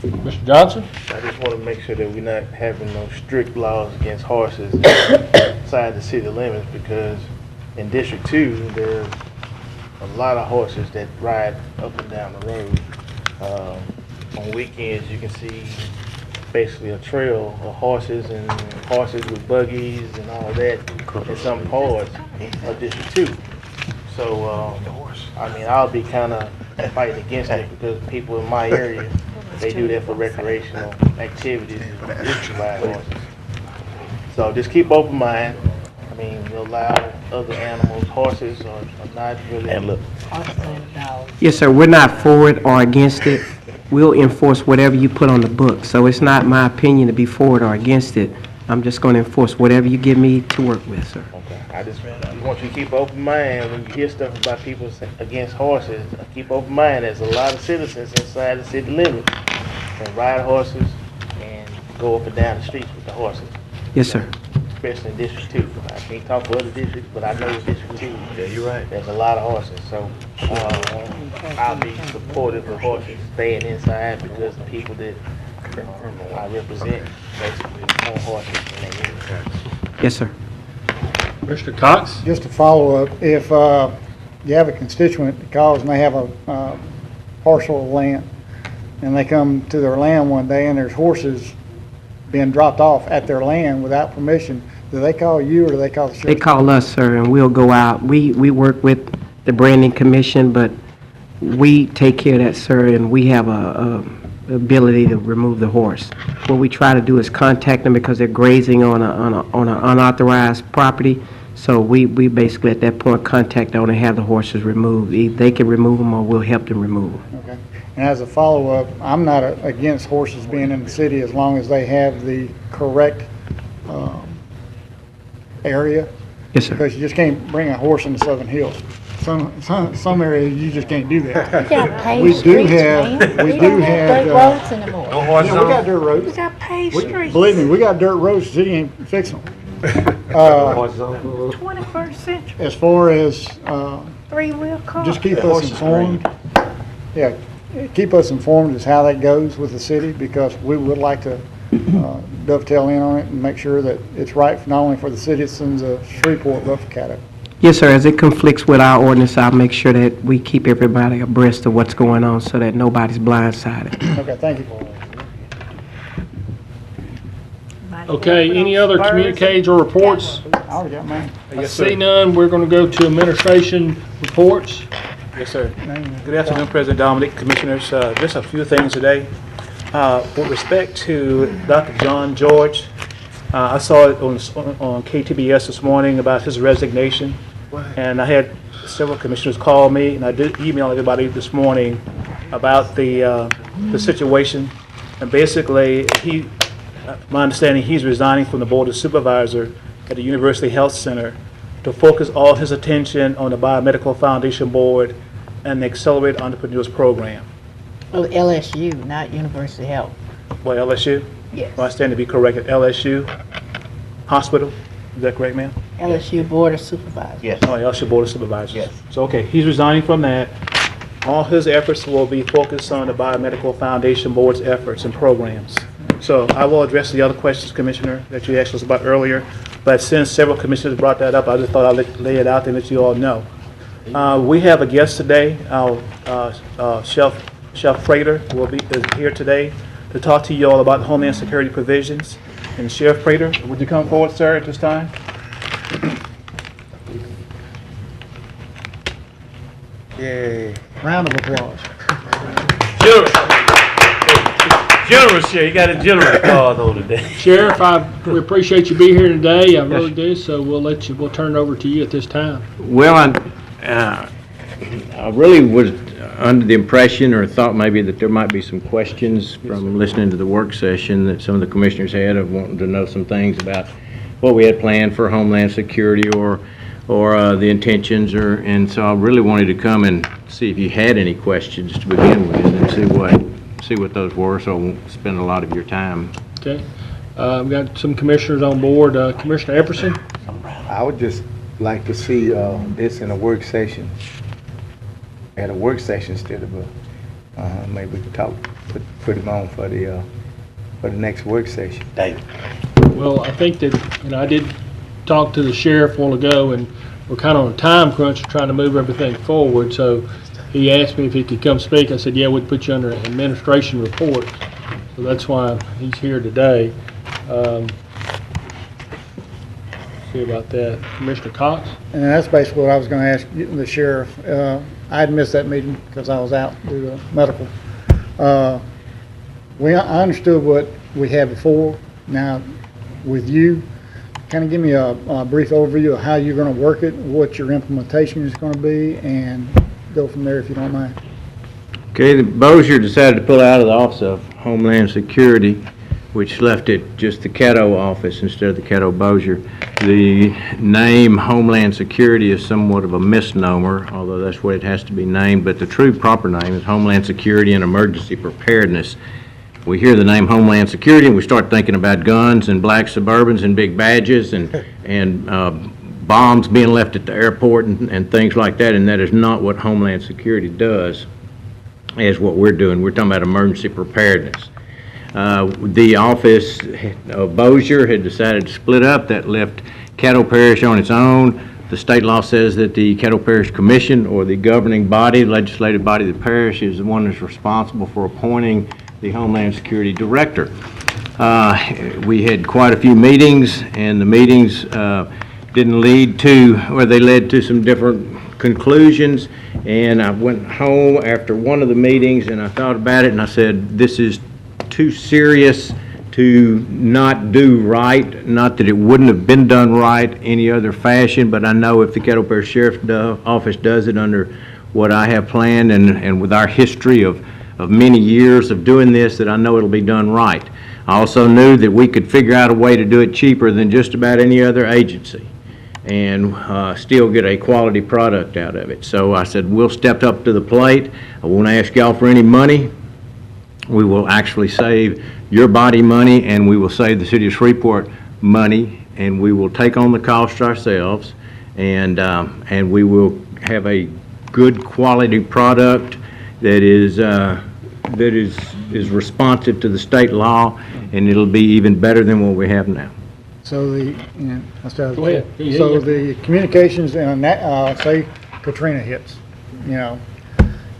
Mr. Johnson? I just want to make sure that we're not having no strict laws against horses inside the city limits, because in District 2, there's a lot of horses that ride up and down the road. On weekends, you can see basically a trail of horses and horses with buggies and all that in some parts of District 2. So, I'll be kind of fighting against it because people in my area, they do that for recreational activities, ride horses. So just keep open mind. We allow other animals, horses are not really. And look. Yes, sir. We're not for it or against it. We'll enforce whatever you put on the book. So it's not my opinion to be for it or against it. I'm just going to enforce whatever you give me to work with, sir. Okay. I just want you to keep open mind when you hear stuff about people against horses. Keep open mind. There's a lot of citizens inside the city limits that ride horses and go up and down the streets with the horses. Yes, sir. Especially in District 2. I can't talk for other districts, but I know in District 2. Yeah, you're right. There's a lot of horses, so I'll be supportive of horses staying inside because the people that I represent basically own horses in that area. Yes, sir. Mr. Cox? Just to follow up, if you have a constituent that calls and they have a parcel of land, and they come to their land one day and there's horses being dropped off at their land without permission, do they call you or do they call the sheriff? They call us, sir, and we'll go out. We work with the branding commission, but we take care of that, sir, and we have a ability to remove the horse. What we try to do is contact them because they're grazing on an unauthorized property. So we basically at that point contact the owner and have the horses removed. They can remove them or we'll help them remove them. Okay. And as a follow-up, I'm not against horses being in the city as long as they have the correct area. Yes, sir. Because you just can't bring a horse in the Southern Hills. Some areas you just can't do that. We got paved We do streets, have- man. we We do don't have, have dirt roads anymore. Yeah, we got dirt roads. We got paved streets. Believe me, we got dirt roads, the city ain't fixing them. 21st century, As far as, three-wheel car. just keep us informed. Yeah, keep us informed as how that goes with the city, because we would like to dovetail in on it and make sure that it's right not only for the citizens of Shreveport, but for Caddo. Yes, sir. As it conflicts with our ordinance, I'll make sure that we keep everybody abreast of what's going on so that nobody's blindsided. Okay, thank you. Okay, any other communiques or reports? I already got mine. I see none. We're going to go to administration reports. Yes, sir. Good afternoon, President Dominic, Commissioners. Just a few things today. With respect to Dr. John George, I saw it on KTBS this morning about his resignation, and I had several commissioners call me, and I did email everybody this morning about the situation. And basically, my understanding, he's resigning from the Board of Supervisors at the University Health Center to focus all his attention on the Biomedical Foundation Board and the Accelerate Entrepreneurs Program. Well, LSU, not University Health. Well, LSU? Yes. Well, I stand to be corrected. LSU Hospital, is that correct, ma'am? LSU Board of Supervisors. Yes. Oh, LSU Board of Supervisors. Yes. So, okay, he's resigning from that. All his efforts will be focused on the Biomedical Foundation Board's efforts and programs. So I will address the other questions, Commissioner, that you asked us about earlier. But since several commissioners brought that up, I just thought I'd lay it out there and let you all know. We have a guest today. Our Chef Prater is here today to talk to you all about Homeland Security provisions. And Sheriff Prater, would you come forward, sir, at this time? Yay. Round of applause. General Sheriff, you got a general card on today. Sheriff, we appreciate you being here today. I really do. So we'll turn it over to you at this time. Well, I really was under the impression or thought maybe that there might be some questions from listening to the work session that some of the commissioners had of wanting to know some things about what we had planned for Homeland Security or the intentions, and so I really wanted to come and see if you had any questions to begin with and see what those were, so I won't spend a lot of your time. Okay. We've got some commissioners on board. Commissioner Epperson? I would just like to see this in a work session. At a work session instead of maybe we could put him on for the next work session. David. Well, I think that, I did talk to the sheriff a while ago, and we're kind of on a time crunch trying to move everything forward, so he asked me if he could come speak. I said, yeah, we'd put you under administration report. So that's why he's here today. See about that. Commissioner Cox? And that's basically what I was going to ask the sheriff. I had missed that meeting because I was out due to medical. I understood what we had before. Now, with you, kind of give me a brief overview of how you're going to work it, what your implementation is going to be, and go from there if you don't mind. Okay, the Bossier decided to pull out of the Office of Homeland Security, which left it just the Caddo office instead of the Caddo Bossier. The name Homeland Security is somewhat of a misnomer, although that's what it has to be named, but the true proper name is Homeland Security and Emergency Preparedness. We hear the name Homeland Security and we start thinking about guns and black Suburbans and big badges and bombs being left at the airport and things like that, and that is not what Homeland Security does, as what we're doing. We're talking about emergency preparedness. The office of Bossier had decided to split up. That left Caddo Parish on its own. The state law says that the Caddo Parish Commission, or the governing body, legislative body of the parish, is the one that's responsible for appointing the Homeland Security Director. We had quite a few meetings, and the meetings didn't lead to, or they led to some different conclusions, and I went home after one of the meetings and I thought about it and I said, this is too serious to not do right. Not that it wouldn't have been done right any other fashion, but I know if the Caddo Parish Sheriff's Office does it under what I have planned and with our history of many years of doing this, that I know it'll be done right. I also knew that we could figure out a way to do it cheaper than just about any other agency and still get a quality product out of it. So I said, we'll step up to the plate. I won't ask y'all for any money. We will actually save your body money, and we will save the city of Shreveport money, and we will take on the cost ourselves, and we will have a good quality product that is responsive to the state law, and it'll be even better than what we have now. So Go ahead. So the communications and say Katrina hits,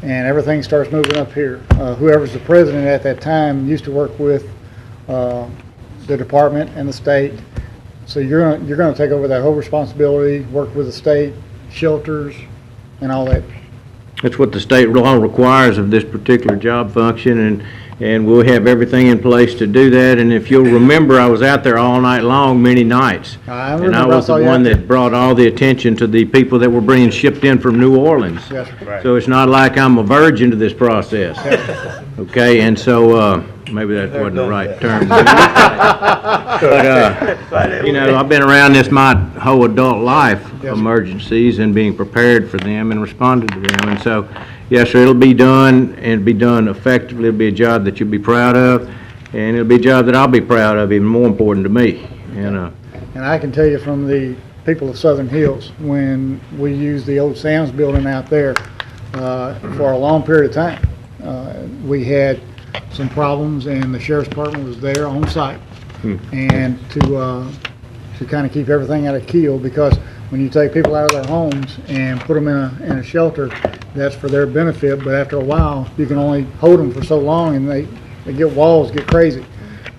and everything starts moving up here. Whoever's the president at that time used to work with the department and the state. So you're going to take over that whole responsibility, work with the state, shelters, and all that. That's what the state law requires of this particular job function, and we'll have everything in place to do that. And if you'll remember, I was out there all night long, many nights. And I was the one that brought all the attention to the people that were being shipped in from New Orleans. Yes, right. So it's not like I'm a virgin to this process. Okay, and so, maybe that wasn't the right term. But, you know, I've been around this my whole adult life, emergencies and being prepared for them and responding to them. And so, yes, sir, it'll be done and be done effectively. It'll be a job that you'll be proud of, and it'll be a job that I'll be proud of, even more important to me. And I can tell you from the people of Southern Hills, when we used the old Sam's building out there for a long period of time, we had some problems, and the sheriff's department was there on site, and to kind of keep everything at a keel, because when you take people out of their homes and put them in a shelter, that's for their benefit, but after a while, you can only hold them for so long, and they get walls, get crazy.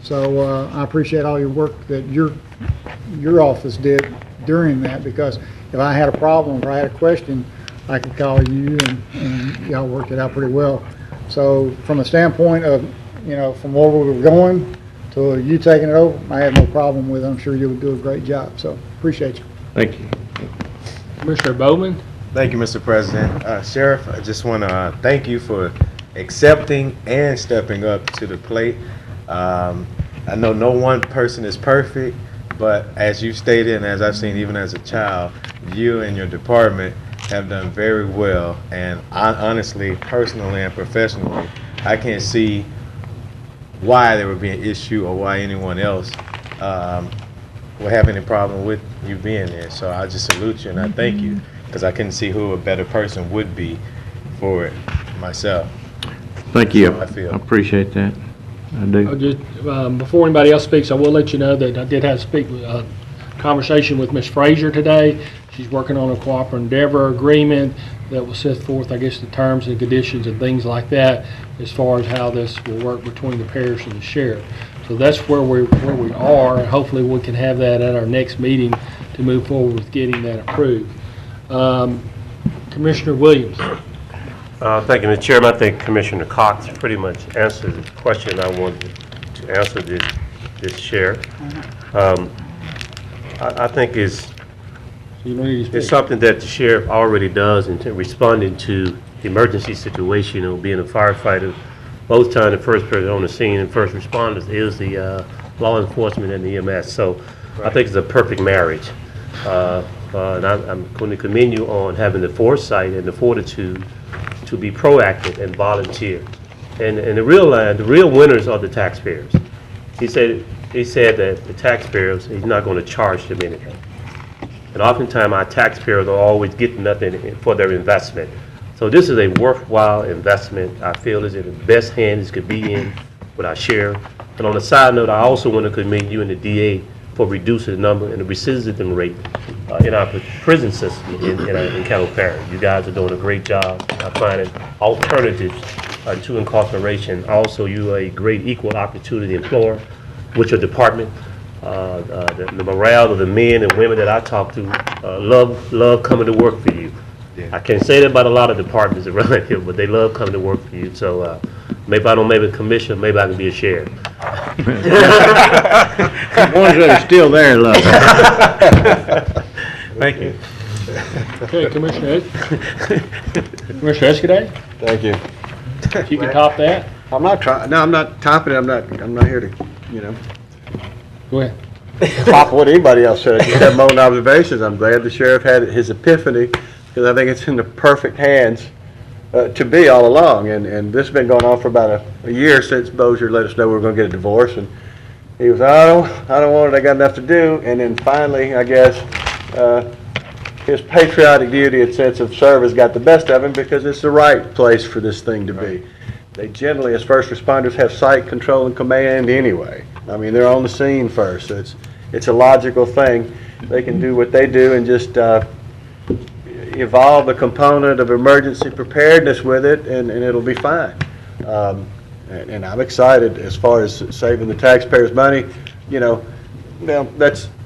So I appreciate all your work that your office did during that, because if I had a problem, if I had a question, I could call you, and y'all worked it out pretty well. So from a standpoint of, you know, from where we were going to you taking it over, I have no problem with it. I'm sure you'll do a great job. So appreciate you. thank you. Commissioner Bowman? Thank you, Mr. President. Sheriff, I just want to thank you for accepting and stepping up to the plate. I know no one person is perfect, but as you stated, and as I've seen even as a child, you and your department have done very well, and I honestly, personally and professionally, I can't see why there would be an issue or why anyone else would have any problem with you being there. So I just salute you and I thank you, because I couldn't see who a better person would be for it myself. Thank you. I feel. I appreciate that. I do. I'll just, before anybody else speaks, I will let you know that I did have a conversation with Ms. Frazier today. She's working on a cooperative endeavor agreement that will set forth, I guess, the terms and conditions and things like that as far as how this will work between the parish and the sheriff. So that's where we are, and hopefully we can have that at our next meeting to move forward with getting that approved. Commissioner Williams. Thank you, Mr. Chairman. I think Commissioner Cox pretty much answered the question I wanted to answer this sheriff. I think it's something that the sheriff already does in responding to emergency situation, or being a firefighter. Most time the first person on the scene and first responders is the law enforcement and the EMS. So I think it's a perfect marriage. And I'm going to commend you on having the foresight and the fortitude to be proactive and volunteer. And the real winners are the taxpayers. He said that the taxpayers, he's not going to charge them anything. And oftentimes our taxpayers are always getting nothing for their investment. So this is a worthwhile investment. I feel is in the best hands it could be in with our sheriff. And on a side note, I also want to commend you and the DA for reducing the number and the recidivism rate in our prison system in Caddo Parish. You guys are doing a great job finding alternatives to incarceration. Also, you are a great equal opportunity employer with your department. The morale of the men and women that I talk to love coming to work for you. Yeah. I can't say that about a lot of departments around here, but they love coming to work for you. So maybe I don't make a commissioner, maybe I can be a sheriff. The ones that are still there love it. Thank you. Okay, Commissioner Escudé? Thank you. If you can top that. I'm not trying, no, I'm not topping it, I'm not here to, you know, Go ahead. top what anybody else said. I just have my own observations. I'm glad the sheriff had his epiphany, because I think it's in the perfect hands to be all along. And this has been going on for about a year since Bossier let us know we were going to get a divorce. And he was, I don't want it, I got enough to do. And then finally, I guess, his patriotic duty and sense of service got the best of him, because it's the right place for this thing to be. They generally, as first responders, have site control and command anyway. I mean, they're on the scene first. So it's a logical thing. They can do what they do and just evolve the component of emergency preparedness with it, and it'll be fine. And I'm excited as far as saving the taxpayers' money. You know, well,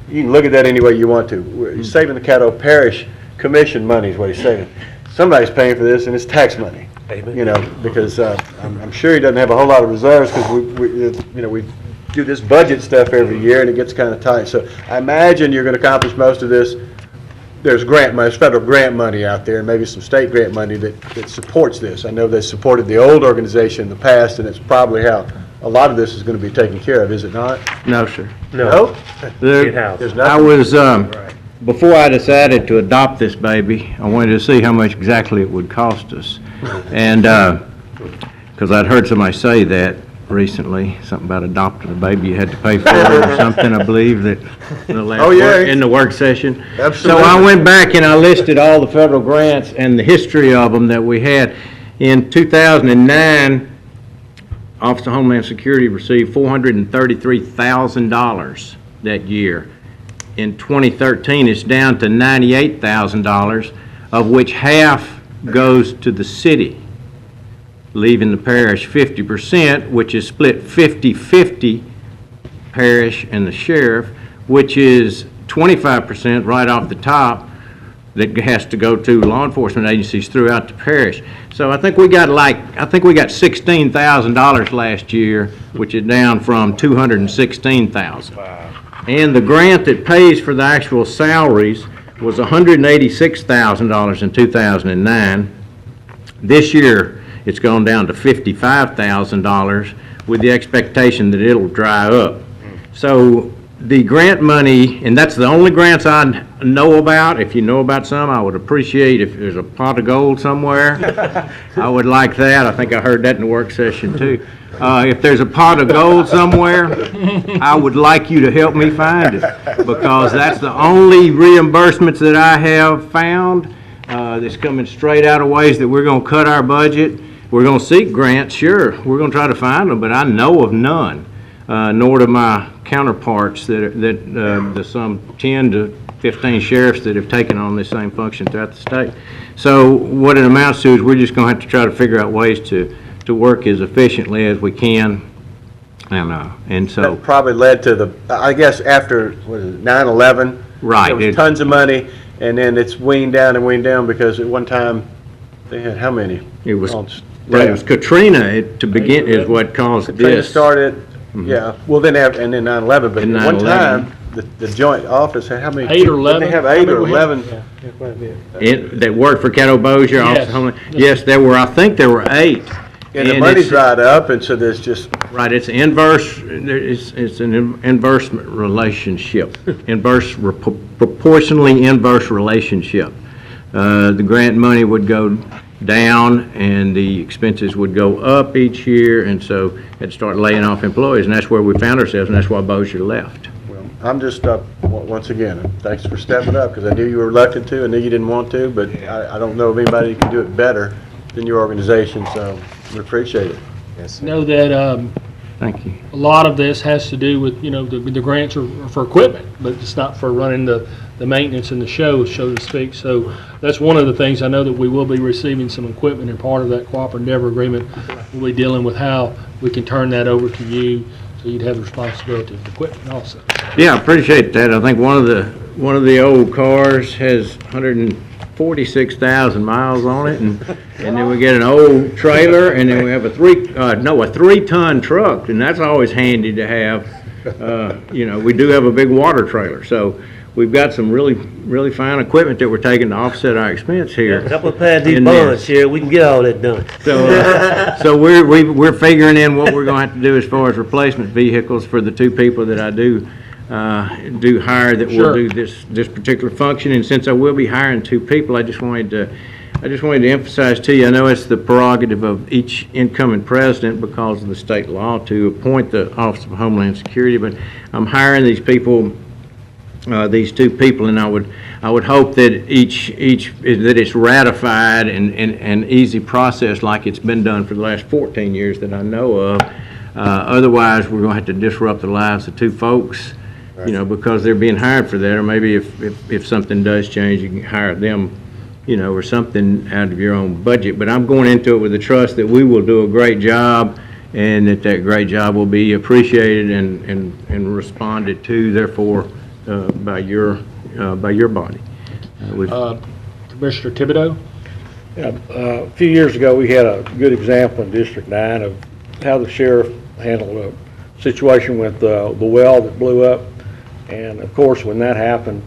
you can look at that any way you want to. Saving the Caddo Parish Commission money is what he's saving. somebody's paying for this, and it's tax money. Amen. You know, because I'm sure he doesn't have a whole lot of reserves, because we do this budget stuff every year, and it gets kind of tight. So I imagine you're going to accomplish most of this. There's grant money, there's federal grant money out there, and maybe some state grant money that supports this. I know they supported the old organization in the past, and it's probably how a lot of this is going to be taken care of, is it not? No, sir. No? There's nothing? I was, before I decided to adopt this baby, I wanted to see how much exactly it would cost us. And, because I'd heard somebody say that recently, something about adopting a baby, you had to pay for it or something, I believe, that the last in the work session. Absolutely. So I went back and I listed all the federal grants and the history of them that we had. In 2009, Office of Homeland Security received $433,000 that year. In 2013, it's down to $98,000, of which half goes to the city, leaving the parish 50%, which is split 50-50, parish and the sheriff, which is 25% right off the top that has to go to law enforcement agencies throughout the parish. So I think we got $16,000 last year, which is down from $216,000. Wow. And the grant that pays for the actual salaries was $186,000 in 2009. This year, it's gone down to $55,000 with the expectation that it'll dry up. So the grant money, and that's the only grants I know about. If you know about some, I would appreciate if there's a pot of gold somewhere. I would like that. I think I heard that in the work session too. If there's a pot of gold somewhere, I would like you to help me find it, because that's the only reimbursements that I have found that's coming straight out of ways that we're going to cut our budget. We're going to seek grants, sure. We're going to try to find them, but I know of none, nor do my counterparts the some 10 to 15 sheriffs that have taken on this same function throughout the state. So what it amounts to is we're just going to have to try to figure out ways to work as efficiently as we can. And so that probably led to the, I guess after, what is it, 9/11? Right. There was tons of money, and then it's weaned down because at one time they had how many? It was Katrina to begin is what caused Katrina this. Started, yeah. Well, then 9/11, but at one time the joint office had how many? 8 or 11. They have 8 or 11. Yeah, quite a bit. That worked for Caddo Bossier. Yes. Office of Homeland. Yes, there were. I think there were 8. And the money dried up, and so there's just right. It's inverse. It's an inverse relationship. Proportionally inverse relationship. The grant money would go down, and the expenses would go up each year, and so had to start laying off employees, and that's where we found ourselves, and that's why Bossier left. Well, I'm just once again. Thanks for stepping up, because I knew you were reluctant to, I knew you didn't want to, but I don't know of anybody who can do it better than your organization, so we appreciate it. Yes, know that thank you. A lot of this has to do with, the grants are for equipment, but it's not for running the maintenance and the show, so to speak. So that's one of the things I know that we will be receiving some equipment, and part of that cooperative endeavor agreement we'll be dealing with how we can turn that over to you, so you'd have the responsibility of the equipment also. Yeah, I appreciate that. I think one of the old cars has 146,000 miles on it, and then we get an old trailer, and then we have a 3-ton truck, and that's always handy to have. We do have a big water trailer, so we've got some really fine equipment that we're taking to offset our expense here. A couple of pads these bonds here, we can get all that done. So we're figuring in what we're going to have to do as far as replacement vehicles for the 2 people that I do hire that will do this particular function. And since I will be hiring 2 people, I just wanted to emphasize to you, I know it's the prerogative of each incoming president because of the state law to appoint the Office of Homeland Security, but I'm hiring these people, these 2 people, and I would hope that that it's ratified and an easy process like it's been done for the last 14 years that I know of. Otherwise, we're going to have to disrupt the lives of 2 folks. Because they're being hired for that, or maybe if something does change, you can hire them, or something out of your own budget. But I'm going into it with the trust that we will do a great job, and that great job will be appreciated and responded to, therefore, by your body. Commissioner Thibodeau? A few years ago, we had a good example in District 9 of how the sheriff handled a situation with the well that blew up. And of course, when that happened,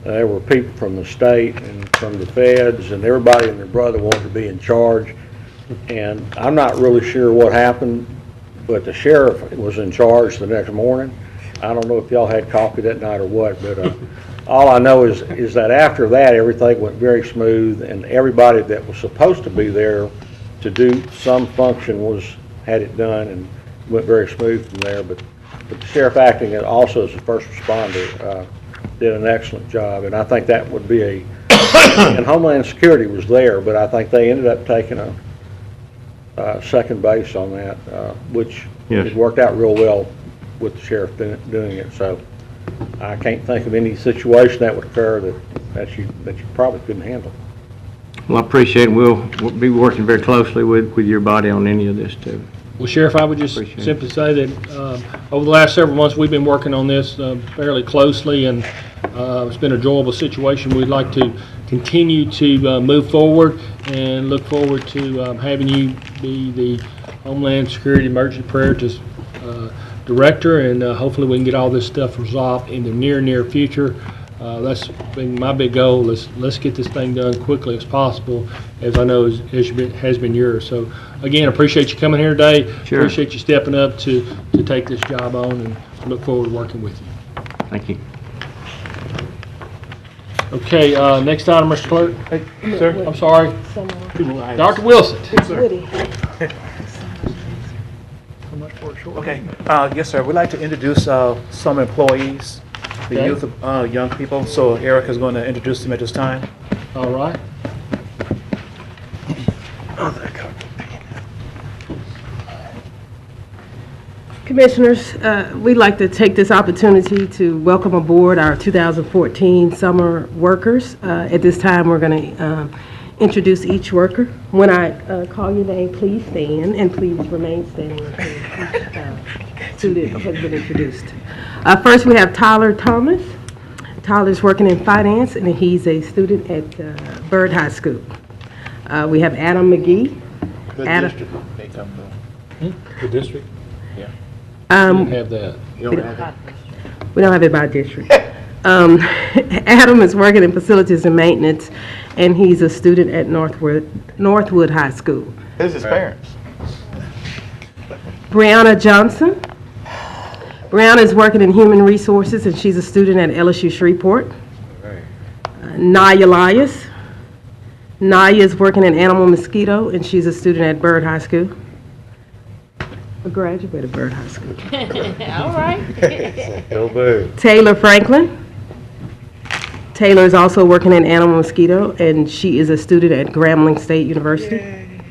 there were people from the state and from the feds, and everybody and their brother wanted to be in charge. And I'm not really sure what happened, but the sheriff was in charge the next morning. I don't know if y'all had coffee that night or what, but all I know is that after that, everything went very smooth, and everybody that was supposed to be there to do some function had it done, and went very smooth from there. But the sheriff acting also as a first responder did an excellent job, and I think that would be and Homeland Security was there, but I think they ended up taking a second base on that, which Yes. it worked out real well with the sheriff doing it. So I can't think of any situation that would occur that you probably couldn't handle. Well, I appreciate it. We'll be working very closely with your body on any of this, too. Well, Sheriff, I would just simply say that over the last several months, we've been working on this fairly closely, and it's been an enjoyable situation. We'd like to continue to move forward and look forward to having you be the Homeland Security Emergency Preparedness Director, and hopefully we can get all this stuff resolved in the near future. That's been my big goal. Let's get this thing done quickly as possible, as I know has been yours. So again, appreciate you coming here today. Sure. Appreciate you stepping up to take this job on, and look forward to working with you. Thank you. Okay, next item, Mr. Clerk. Hey, sir. I'm sorry. Dr. Wilson. Okay, yes, sir. We'd like to introduce some employees, the Okay. youth, young people. So Erica's going to introduce them at this time. All right. Commissioners, we'd like to take this opportunity to welcome aboard our 2014 summer workers. At this time, we're going to introduce each worker. When I call your name, please stand, and please remain standing until each student has been introduced. First, we have Tyler Thomas. Tyler's working in finance, and he's a student at Byrd High School. We have Adam McGee. Adam, district they come from? The district? Yeah. You don't have that. You don't have it? We don't have it by district. Adam is working in facilities and maintenance, and he's a student at Northwood High School. Who's his parents? Brianna Johnson. Brianna is working in human resources, and she's a student at LSU Shreveport. Naya Elias. Naya is working in animal mosquito, and she's a student at Byrd High School. A graduate of Byrd High School. All right. Go Bird. Taylor Franklin. Taylor is also working in animal mosquito, and she is a student at Grambling State University. Yay.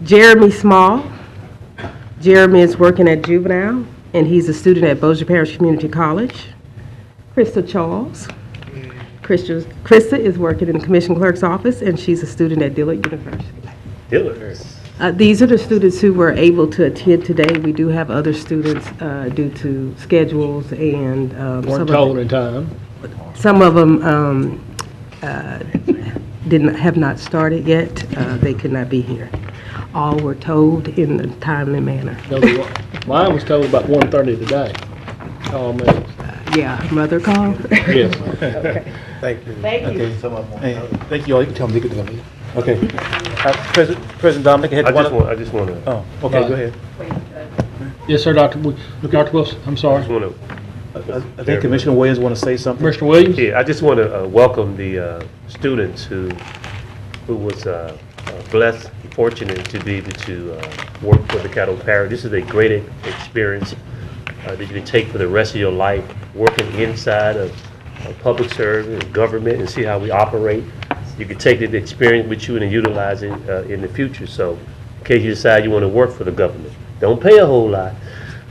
Jeremy Small. Jeremy is working at juvenile, and he's a student at Bossier Parish Community College. Krista Charles. Krista is working in the Commission Clerk's office, and she's a student at Dillard University. Dillard. These are the students who were able to attend today. We do have other students due to schedules and Weren't told in time. some of them have not started yet. They could not be here. All were told in a timely manner. No, mine was told about 1:30 today. Call me. Yeah, mother called? Yes. Okay. Thank you. Thank you. Okay, some of them. Hey, thank you all. You can tell them they get to leave. Okay. President Dominic, I just want to. Oh, okay, go ahead. Yes, sir, Dr. Wilson. I'm sorry. I just want to. I think Commissioner Williams want to say something. Mr. Williams? Yeah, I just want to welcome the students who was blessed, fortunate to be able to work for the Caddo Parish. This is a great experience that you can take for the rest of your life, working inside of public service and government, and see how we operate. You can take the experience with you and utilize it in the future. So in case you decide you want to work for the government, don't pay a whole lot,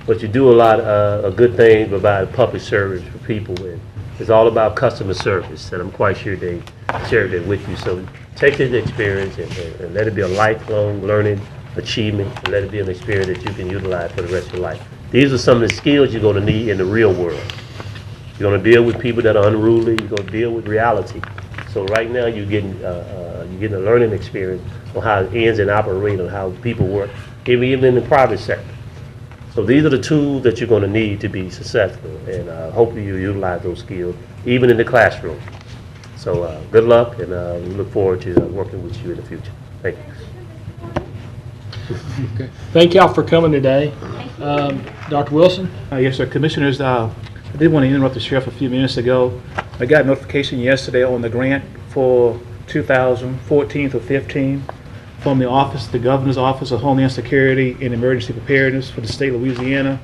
but you do a lot of good things, provide public service for people. And it's all about customer service, and I'm quite sure they shared that with you. So take this experience and let it be a lifelong learning achievement, and let it be an experience that you can utilize for the rest of your life. These are some of the skills you're going to need in the real world. You're going to deal with people that are unruly. You're going to deal with reality. So right now, you're getting a learning experience on how it ends and operate, on how people work, even in the private sector. So these are the tools that you're going to need to be successful, and hopefully you utilize those skills, even in the classroom. So good luck, and we look forward to working with you in the future. Thank you. Okay. Thank y'all for coming today. Dr. Wilson? Yes, sir. Commissioners, I did want to interrupt the sheriff a few minutes ago. I got notification yesterday on the grant for 2014 to 15 from the office, the Governor's Office of Homeland Security and Emergency Preparedness for the state of Louisiana.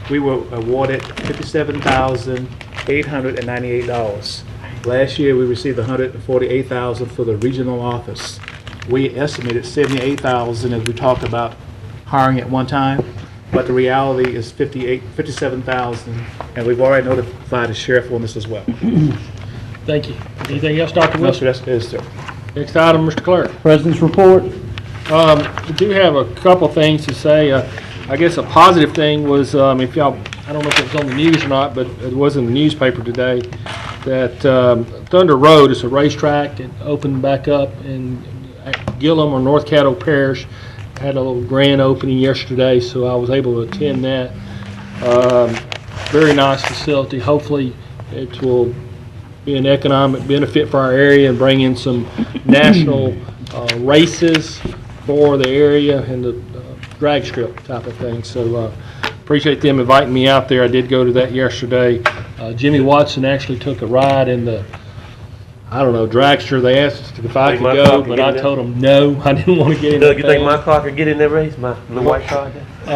We were awarded $57,898. Last year, we received $148,000 for the regional office. We estimated $78,000 as we talked about hiring at one time, but the reality is $57,000, and we've already notified the sheriff on this as well. Thank you. Anything else, Dr. Wilson? No, sir, that's it, sir. Next item, Mr. Clerk. President's report. We do have a couple things to say. I guess a positive thing was, if y'all, I don't know if it was on the news or not, but it was in the newspaper today, that Thunder Road is a racetrack. It opened back up in Gillum or North Caddo Parish. Had a little grand opening yesterday, so I was able to attend that. Very nice facility. Hopefully it will be an economic benefit for our area and bring in some national races for the area and the drag strip type of thing. So appreciate them inviting me out there. I did go to that yesterday. Jimmy Watson actually took a ride in the, I don't know, dragster. They asked us if I could go, but I told them no, I didn't want to get in. Doug, you think my car could get in that race? My white car?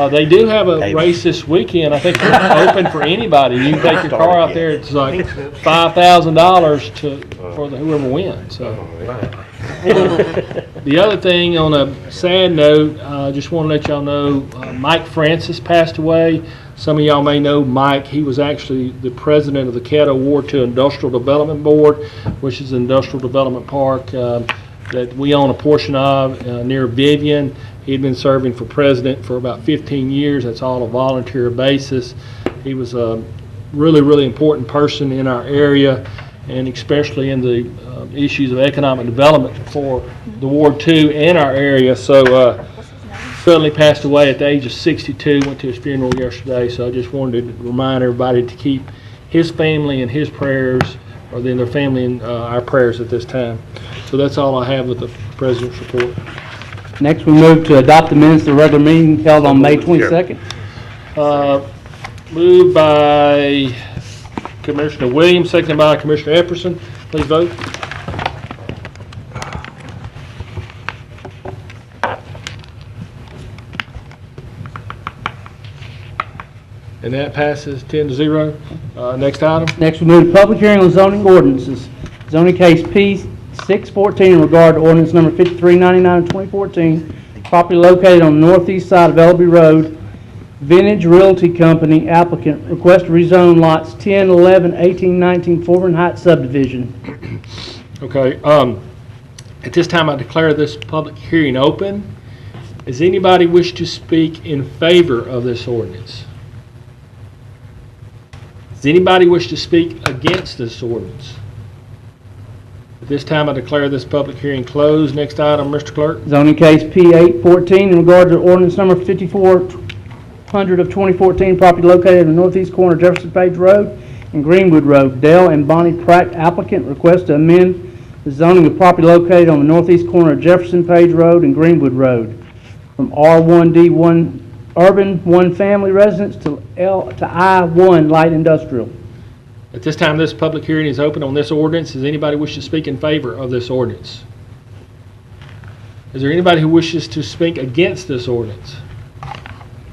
They do have a race this weekend. I think it's open for anybody. You can take your car out there. It's like $5,000 for whoever wins. So. The other thing, on a sad note, I just want to let y'all know, Mike Francis passed away. Some of y'all may know Mike. He was actually the president of the Caddo Ward 2 Industrial Development Board, which is an industrial development park that we own a portion of near Vivian. He'd been serving for president for about 15 years. That's all a volunteer basis. He was a really, really important person in our area, and especially in the issues of economic development for the Ward 2 and our area. So suddenly passed away at the age of 62, went to his funeral yesterday. So I just wanted to remind everybody to keep his family and his prayers, or then their family and our prayers at this time. So that's all I have with the President's report. Next, we move to adopt the minutes of the regular meeting held on May 22nd. Moved by Commissioner Williams, seconded by Commissioner Epperson. Please vote. And that passes 10-0. Next item. Next, we move to public hearing on zoning ordinances. Zoning case P-614 in regard to ordinance number 5399 of 2014, property located on the northeast side of Elby Road. Vintage Realty Company applicant request to rezone lots 10, 11, 18, 19, Foreman Heights subdivision. Okay. At this time, I declare this public hearing open. Does anybody wish to speak in favor of this ordinance? Does anybody wish to speak against this ordinance? At this time, I declare this public hearing closed. Next item, Mr. Clerk. Zoning case P-814 in regard to ordinance number 5400 of 2014, property located in the northeast corner of Jefferson Page Road and Greenwood Road. Dale and Bonnie Pratt applicant request to amend the zoning of property located on the northeast corner of Jefferson Page Road and Greenwood Road from R1D1 urban one family residence to I1 light industrial. At this time, this public hearing is open on this ordinance. Does anybody wish to speak in favor of this ordinance? Is there anybody who wishes to speak against this ordinance?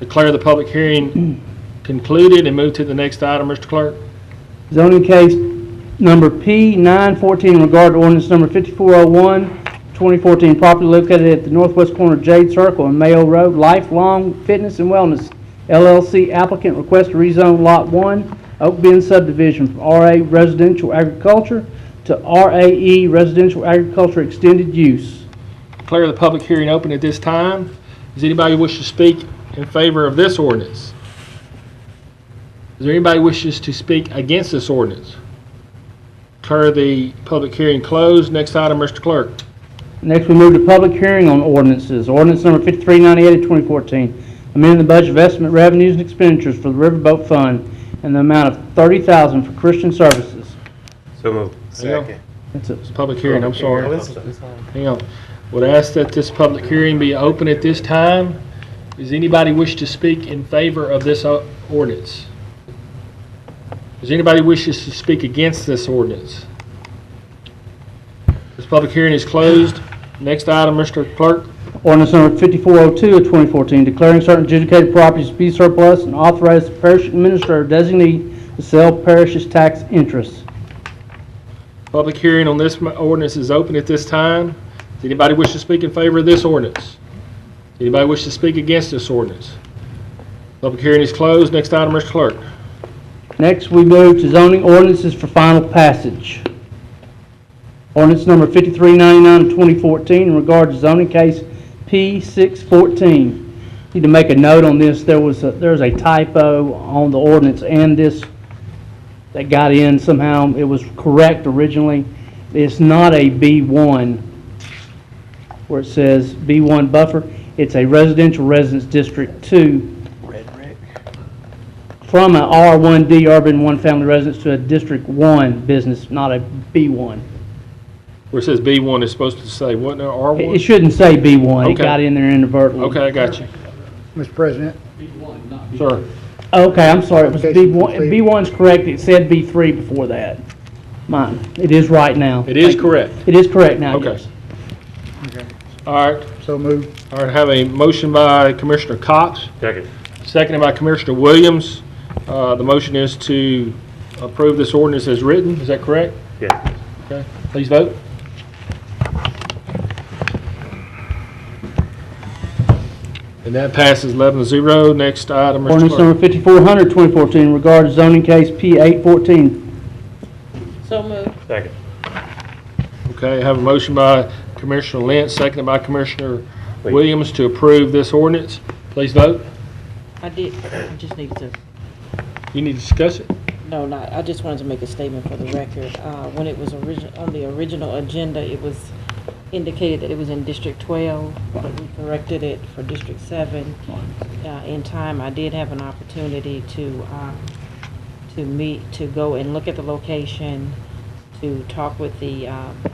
Declare the public hearing concluded and move to the next item, Mr. Clerk. Zoning case number P-914 in regard to ordinance number 5401, 2014, property located at the northwest corner of Jade Circle and Mayo Road. Lifelong Fitness and Wellness LLC applicant request to rezone Lot 1, Oak Bend subdivision from RA Residential Agriculture to RAE Residential Agriculture Extended Use. Declare the public hearing open at this time. Does anybody wish to speak in favor of this ordinance? Is there anybody wishes to speak against this ordinance? declare the public hearing closed. Next item, Mr. Clerk. Next, we move to public hearing on ordinances. Ordinance number 5398 of 2014, amending the budget of estimate revenues and expenditures for the Riverboat Fund in the amount of $30,000 for Christian services. So moved. Second. That's it. It's a public hearing, I'm sorry. Oh, Hang on. Would ask that this public hearing be open at this time. Does anybody wish to speak in favor of this ordinance? Does anybody wishes to speak against this ordinance? This public hearing is closed. Next item, Mr. Clerk. Ordinance number 5402 of 2014, declaring certain adjudicated properties to be surplus and authorize the parish administrator designee to sell parish's tax interests. Public hearing on this ordinance is open at this time. Does anybody wish to speak in favor of this ordinance? Anybody wish to speak against this ordinance? Public hearing is closed. Next item, Mr. Clerk. Next, we move to zoning ordinances for final passage. Ordinance number 5399 of 2014 in regard to zoning case P614. Need to make a note on this. There's a typo on the ordinance and this that got in somehow. It was correct originally. It's not a B1 where it says B1 buffer. It's a residential residence district 2 from a R1D urban one family residence to a district 1 business, not a B1. Where it says B1 is supposed to say what now, R1? It shouldn't say B1. It Okay. got in there inadvertently. Okay, I got you. Mr. President, Sir. Okay, I'm sorry. It was Okay, B1. please. B1's correct. It said B3 before that. Mine. It is right now. It is correct. It is correct now, Okay. yes. All right. so moved. All right, I have a motion by Commissioner Cox, Second. seconded by Commissioner Williams. The motion is to approve this ordinance as written. Is that correct? Yes. Okay. Please vote. And that passes 11-0. Next item, Mr. Ordinance Clerk. number 5400, 2014, regarding zoning case P814. So moved. Second. Okay, I have a motion by Commissioner Lynch, seconded by Commissioner Wait. Williams to approve this ordinance. Please vote. I just need to, You need to discuss it. no, not, I just wanted to make a statement for the record. When it was on the original agenda, it was indicated that it was in District 12, but we corrected it for District 7. In time, I did have an opportunity to meet, to go and look at the location, to talk with the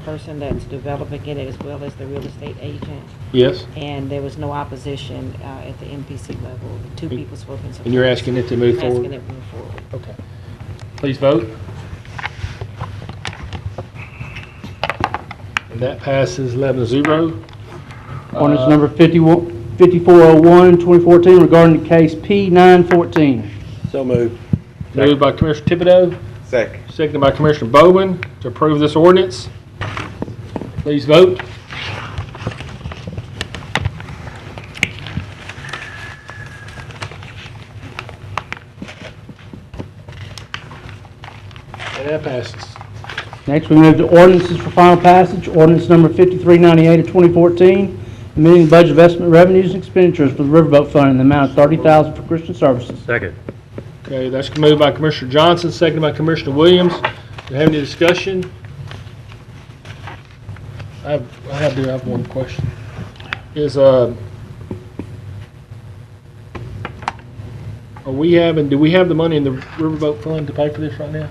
person that's developing it as well as the real estate agent. Yes. And there was no opposition at the MPC level. Two people spoke in support. And you're asking it to move forward? Asking it to move forward. Okay. Please vote. And that passes 11-0. Ordinance number 5401, 2014, regarding the case P914. So moved. Moved by Commissioner Thibodeau, Second. seconded by Commissioner Bowman to approve this ordinance. Please vote. And that passes. Next, we move to ordinances for final passage. Ordinance number 5398 of 2014, amending the budget of estimate revenues and expenditures for the Riverboat Fund in the amount of $30,000 for Christian services. Second. Okay, that's moved by Commissioner Johnson, seconded by Commissioner Williams. Do you have any discussion? I do have one question. Do we have the money in the Riverboat Fund to pay for this right now?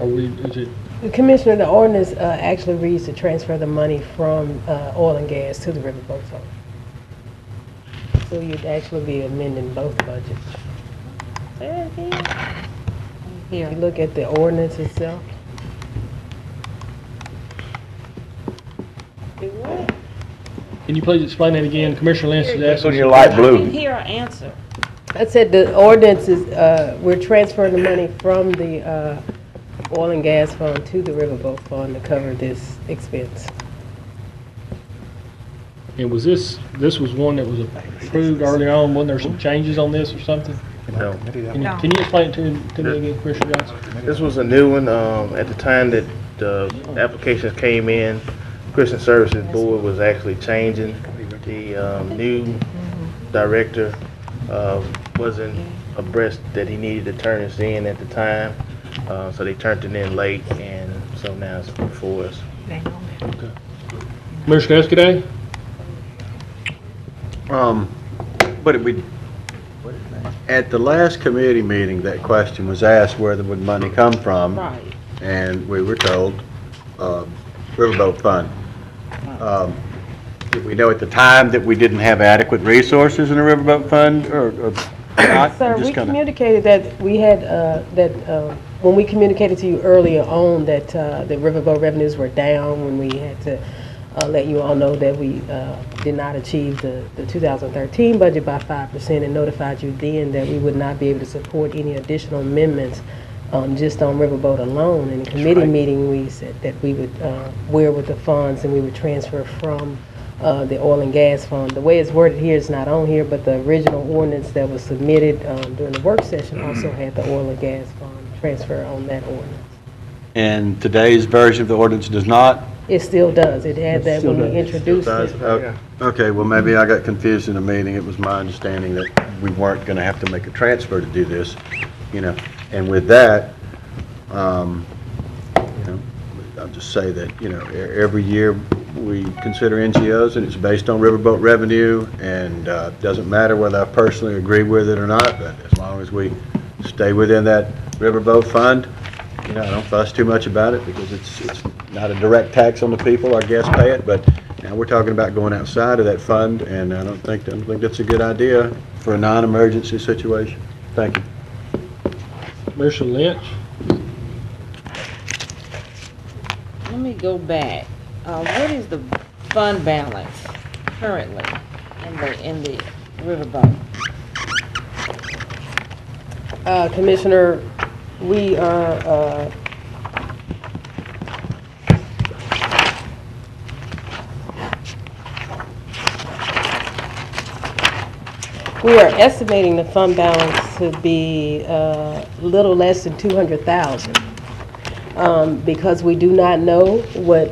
Is it? Commissioner, the ordinance actually reads to transfer the money from oil and gas to the Riverboat Fund. So you'd actually be amending both budgets. If you look at the ordinance itself. Can you please explain that again? Commissioner Lynch is asking. I didn't hear an answer. I said the ordinance is, we're transferring the money from the oil and gas fund to the Riverboat Fund to cover this expense. And was this was one that was approved earlier on? Wasn't there some changes on this or something? No. Can you explain it to me again, Commissioner Johnson? This was a new one. At the time that the applications came in, Christian Services Board was actually changing. The new director wasn't abreast that he needed to turn this in at the time. So they turned it in late, and so now it's before us. Commissioner Escaday? But at the last committee meeting, that question was asked, where would money come from? Right. And we were told, Riverboat Fund. Did we know at the time that we didn't have adequate resources in the Riverboat Fund, or not? Sir, Just we kinda- communicated that we had, when we communicated to you earlier on that the riverboat revenues were down, when we had to let you all know that we did not achieve the 2013 budget by 5% and notified you then that we would not be able to support any additional amendments just on riverboat alone. In the committee meeting, we said that we would, where with the funds, and we would transfer from the oil and gas fund. The way it's worded here is not on here, but the original ordinance that was submitted during the work session also had the oil and gas fund transfer on that ordinance. And today's version of the ordinance does not? It still does. It had that when we introduced it. Okay, well, maybe I got confused in the meeting. It was my understanding that we weren't going to have to make a transfer to do this, you know. And with that, you know, I'll just say that, you know, every year we consider NGOs, and it's based on riverboat revenue, and doesn't matter whether I personally agree with it or not, but as long as we stay within that riverboat fund, you know, I don't fuss too much about it, because it's not a direct tax on the people. Our guests pay it, but now we're talking about going outside of that fund, and I don't think that's a good idea for a non-emergency situation. Thank you. Commissioner Lynch? Let me go back. What is the fund balance currently in the riverboat? Commissioner, we are, estimating the fund balance to be a little less than 200,000. Because we do not know what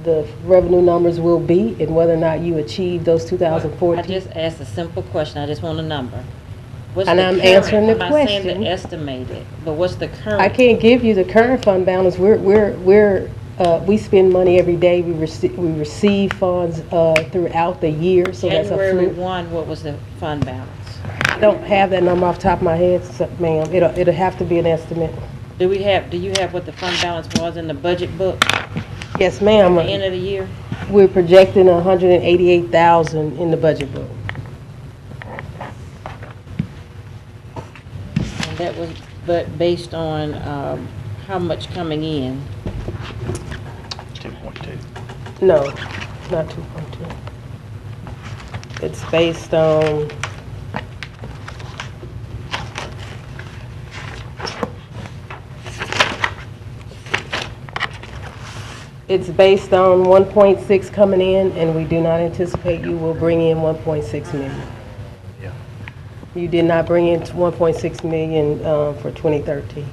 the revenue numbers will be and whether or not you achieve those 2014. I just asked a simple question. I just want a number. And I'm answering the question. I'm not saying the estimated, but what's the current? I can't give you the current fund balance. We spend money every day. We receive funds throughout the year, so that's a January fluke. 1, what was the fund balance? I don't have that number off the top of my head, ma'am. It'll have to be an estimate. Do you have what the fund balance was in the budget book Yes, ma'am. at the end of the year? We're projecting 188,000 in the budget book. And that was, but based on how much coming in? 10.2. No, it's not 2.2. It's based on, it's based on 1.6 coming in, and we do not anticipate you will bring in 1.6 million. Yeah. You did not bring in 1.6 million for 2013.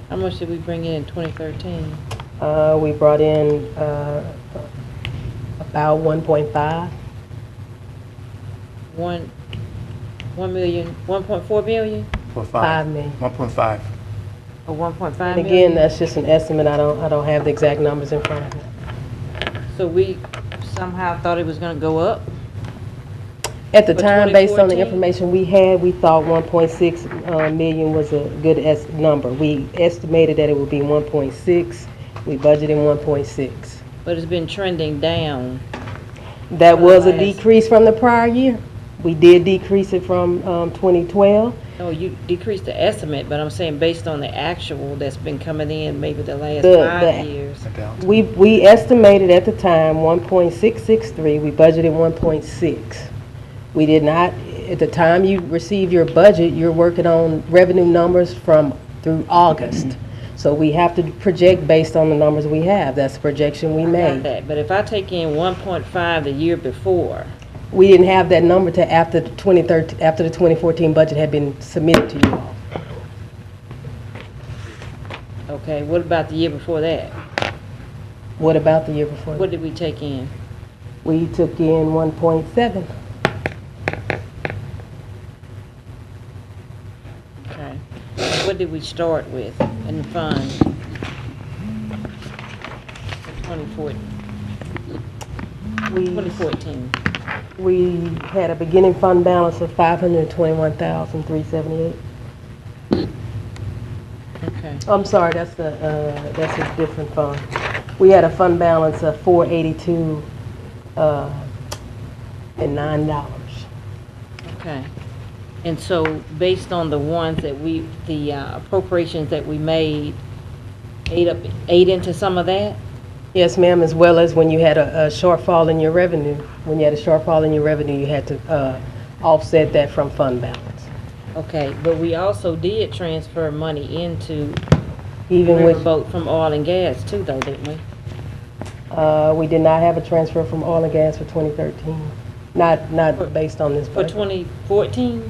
How much did we bring in 2013? We brought in about 1.5. 1 million, 1.4 million? 5 million. 1.5. Or 1.5 And million? again, that's just an estimate. I don't have the exact numbers in front of me. So we somehow thought it was gonna go up? At the For time, based on the 2014? information we had, we thought 1.6 million was a good number. We estimated that it would be 1.6. We budgeted 1.6. But it's been trending down. That was a last- decrease from the prior year. We did decrease it from 2012. No, you decreased the estimate, but I'm saying based on the actual that's been coming in maybe the last The- 5 years. We estimated at the time 1.663. We budgeted 1.6. We did not, at the time you received your budget, you're working on revenue numbers through August. So we have to project based on the numbers we have. That's the projection we I got made. that, but if I take in 1.5 the year before, We didn't have that number till after the 2014 budget had been submitted to you all. okay, what about the year before that? What about the year before? What did we take in? We took in 1.7. Okay. What did we start with in the fund? 2014. We had a beginning fund balance of $521,378. Okay. I'm sorry, that's a different fund. We had a fund balance of $482 and $9. Okay. And so based on the ones that the appropriations that we made, ate into some of that? Yes, ma'am, as well as when you had a shortfall in your revenue. When you had a shortfall in your revenue, you had to offset that from fund balance. Okay, but we also did transfer money into Even with, Riverboat from oil and gas too, though, didn't we? we did not have a transfer from oil and gas for 2013. Not based on this For budget. 2014?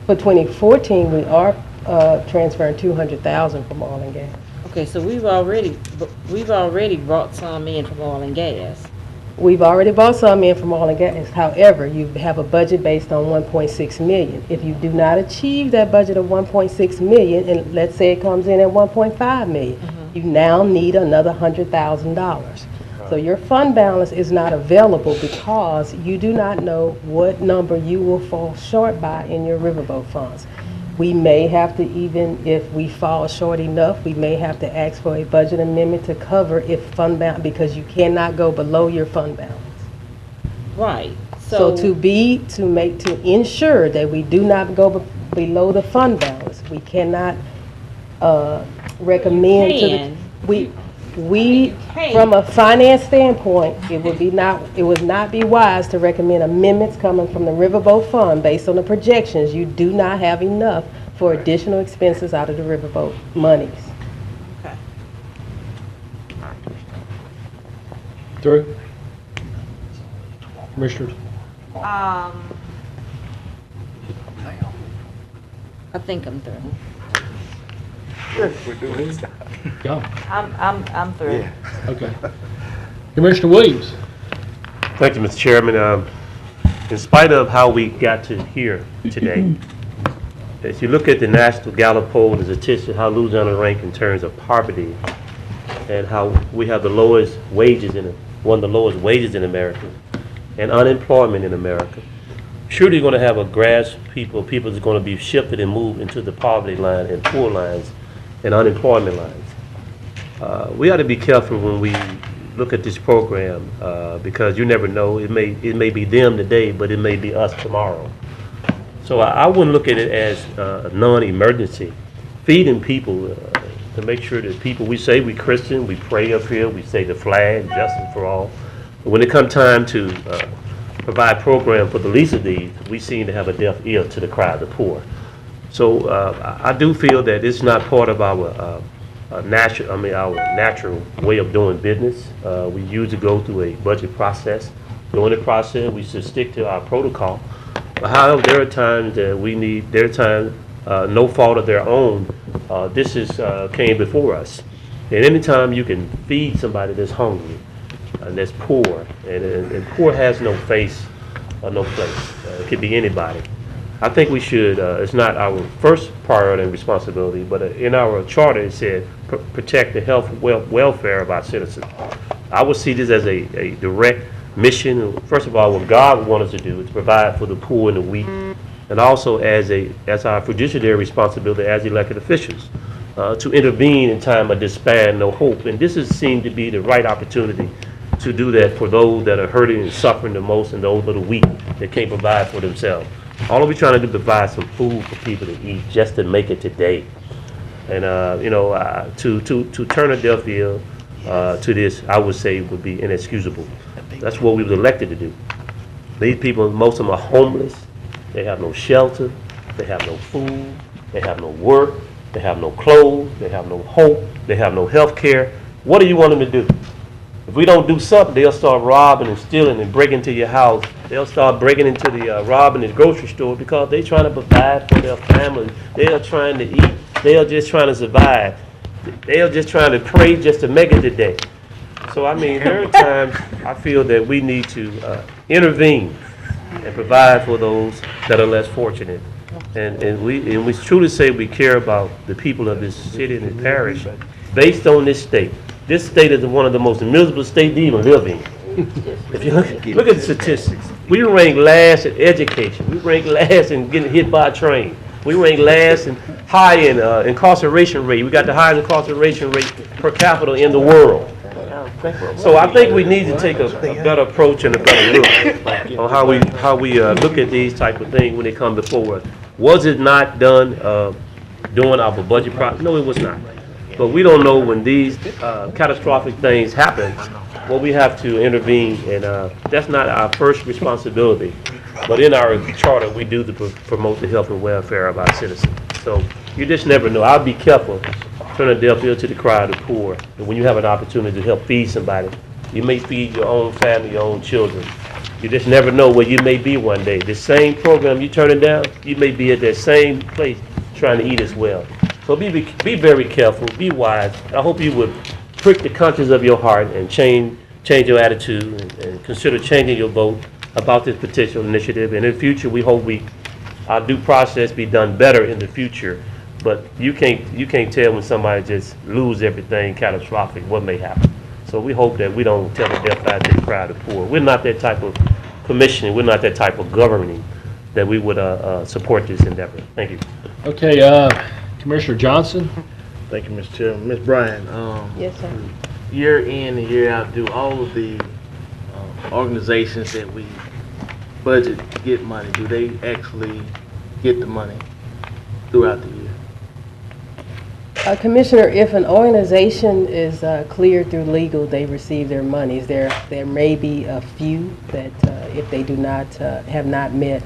For 2014, we are transferring $200,000 from oil and gas. Okay, so we've already brought some in from oil and gas. We've already bought some in from oil and gas. However, you have a budget based on 1.6 million. If you do not achieve that budget of 1.6 million, and let's say it comes in at 1.5 million, you now need another $100,000. So your fund balance is not available because you do not know what number you will fall short by in your riverboat funds. We may have to, even if we fall short enough, we may have to ask for a budget amendment to cover if fund balance, because you cannot go below your fund balance. Right. So to ensure that we do not go below the fund balance, we cannot recommend to the, we from a finance standpoint, it would not be wise to recommend amendments coming from the Riverboat Fund based on the projections. You do not have enough for additional expenses out of the Riverboat monies. Okay. Through? Commissioners? I think I'm through. Go. I'm through. Yeah. Okay. Commissioner Williams? Thank you, Mr. Chairman. In spite of how we got to here today, if you look at the National Gallup poll, the statistics, how Louisiana rank in terms of poverty and how we have the lowest wages one of the lowest wages in America and unemployment in America, surely you're going to have a grasp people is going to be shifted and moved into the poverty line and poor lines and unemployment lines. We ought to be careful when we look at this program because you never know. It may be them today, but it may be us tomorrow. So I wouldn't look at it as a non-emergency. Feeding people to make sure that people, we say we Christian, we pray up here, we say the flag, justice for all. But when it comes time to provide program for the least of these, we seem to have a deaf ear to the cry of the poor. So I do feel that it's not part of our natural way of doing business. We usually go through a budget process. During the process, we should stick to our protocol. But however, there are times that no fault of their own, this came before us. And anytime you can feed somebody that's hungry, and that's poor, and poor has no face or no place. It could be anybody. I think we should, it's not our first priority and responsibility, but in our charter it said protect the health and welfare of our citizens. I would see this as a direct mission. First of all, what God would want us to do is provide for the poor and the weak, and also as our fiduciary responsibility as elected officials to intervene in time of despair and no hope. And this seemed to be the right opportunity to do that for those that are hurting and suffering the most and those that are weak that can't provide for themselves. All we're trying to do is provide some food for people to eat just to make it today. And, to turn a deaf ear to this, I would say would be inexcusable. That's what we were elected to do. These people, most of them are homeless. They have no shelter. They have no food. They have no work. They have no clothes. They have no hope. They have no health care. What do you want them to do? If we don't do something, they'll start robbing and stealing and breaking into your house. They'll start breaking into the robbing the grocery store because they're trying to provide for their families. They are trying to eat. They are just trying to survive. They are just trying to pray just to make it today. So I mean, there are times I feel that we need to intervene and provide for those that are less fortunate. And we truly say we care about the people of this city and the parish based on this state. This state is one of the most miserable states to even live in. If you look at the statistics, we rank last in education. We rank last in getting hit by a train. We rank last in high in incarceration rate. We got the highest incarceration rate per capita in the world. So I think we need to take a better approach and a better look on how we look at these type of things when they come before us. Was it not done during our budget process? No, it was not. But we don't know when these catastrophic things happen, well, we have to intervene, and that's not our first responsibility. But in our charter, we do promote the health and welfare of our citizens. So you just never know. I'll be careful, turn a deaf ear to the cry of the poor. And when you have an opportunity to help feed somebody, you may feed your own family, your own children. You just never know where you may be one day. The same program you turning down, you may be at that same place trying to eat as well. So be very careful, be wise. I hope you would prick the conscience of your heart and change your attitude and consider changing your vote about this potential initiative. And in the future, we hope our due process be done better in the future. But you can't tell when somebody just lose everything catastrophic what may happen. So we hope that we don't tell the deaf eye to the cry of the poor. We're not that type of commission. We're not that type of governing that we would support this endeavor. Thank you. Okay, Commissioner Johnson. Thank you, Mr. Chairman. Ms. Bryan, Yes, sir. year in and year out, do all of the organizations that we budget get money, do they actually get the money throughout the year? Commissioner, if an organization is cleared through legal, they receive their monies. There may be a few that if they do not have not met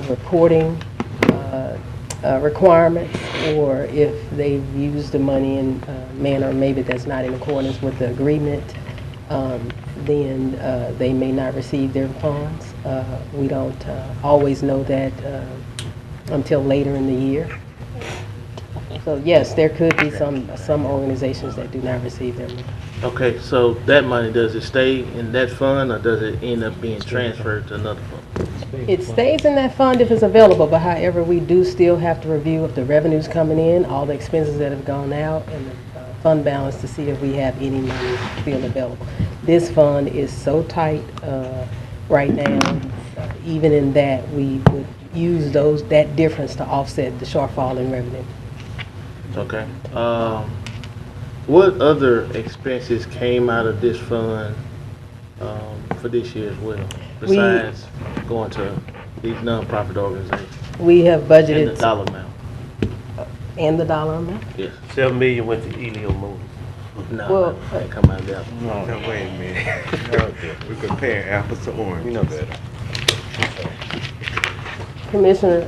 reporting requirements, or if they've used the money in a manner maybe that's not in accordance with the agreement, then they may not receive their funds. We don't always know that until later in the year. So yes, there could be some organizations that do not receive their money. Okay, so that money, does it stay in that fund, or does it end up being transferred to another fund? It stays in that fund if it's available, but however, we do still have to review if the revenue's coming in, all the expenses that have gone out, and the fund balance to see if we have any money still available. This fund is so tight right now, even in that, we would use that difference to offset the shortfall in revenue. Okay. What other expenses came out of this fund for this year as well, besides going to these nonprofit organizations? We have budgeted. And the dollar amount? And the dollar amount? Yes. $7 million went to Elio Motors. No, Well, that come out of that one. No, wait a minute. We're comparing apples to oranges. We know better. Commissioner,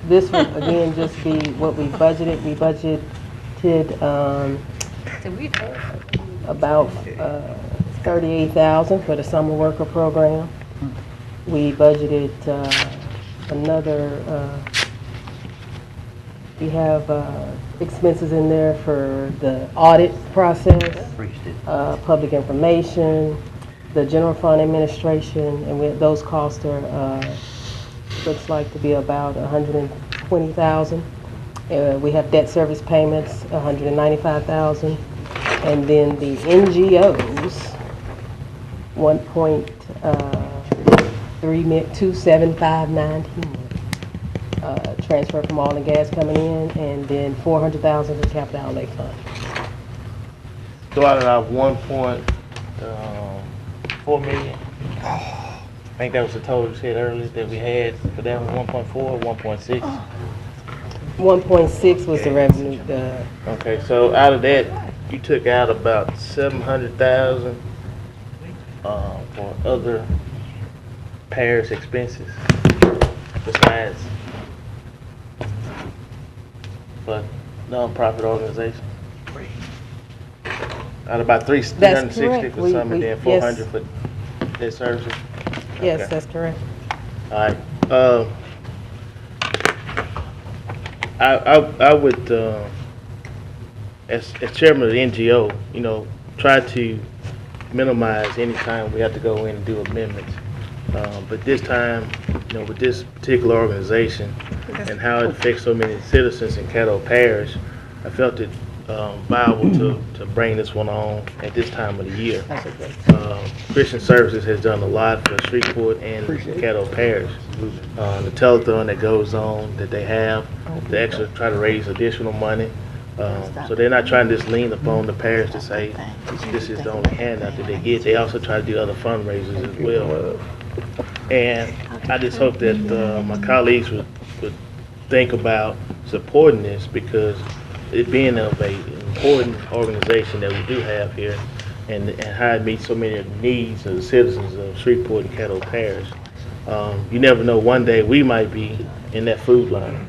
this would again just be what we budgeted. We budgeted about $38,000 for the summer worker program. We budgeted we have expenses in there for the audit process, public information, the general fund administration, and those costs are looks like to be about $120,000. We have debt service payments, $195,000, and then the NGOs, $1.27519 transfer from oil and gas coming in, and then $400,000 to capital outlay fund. So out of our 1.4 million, I think that was the total you said earlier that we had, but that was 1.4 or 1.6? 1.6 was the revenue. Okay, so out of that, you took out about $700,000 for other parish expenses besides for nonprofit organizations. Out of about 360 for some, and then 400 for debt services. Yes, Okay. that's correct. All right. I would, as chairman of the NGO, try to minimize any time we have to go in and do amendments. But this time, with this particular organization and how it affects so many citizens in Caddo Parish, I felt it viable to bring this one on at this time of the year. Christian Services has done a lot for Shreveport and Caddo Parish. The telethon that goes on that they have, they actually try to raise additional money. So they're not trying to just lean upon the parish to say this is the only handout that they get. They also try to do other fundraisers as well. And I just hope that my colleagues would think about supporting this, because it being of an important organization that we do have here, and how it meets so many of the needs of the citizens of Shreveport and Caddo Parish. You never know, one day we might be in that food line.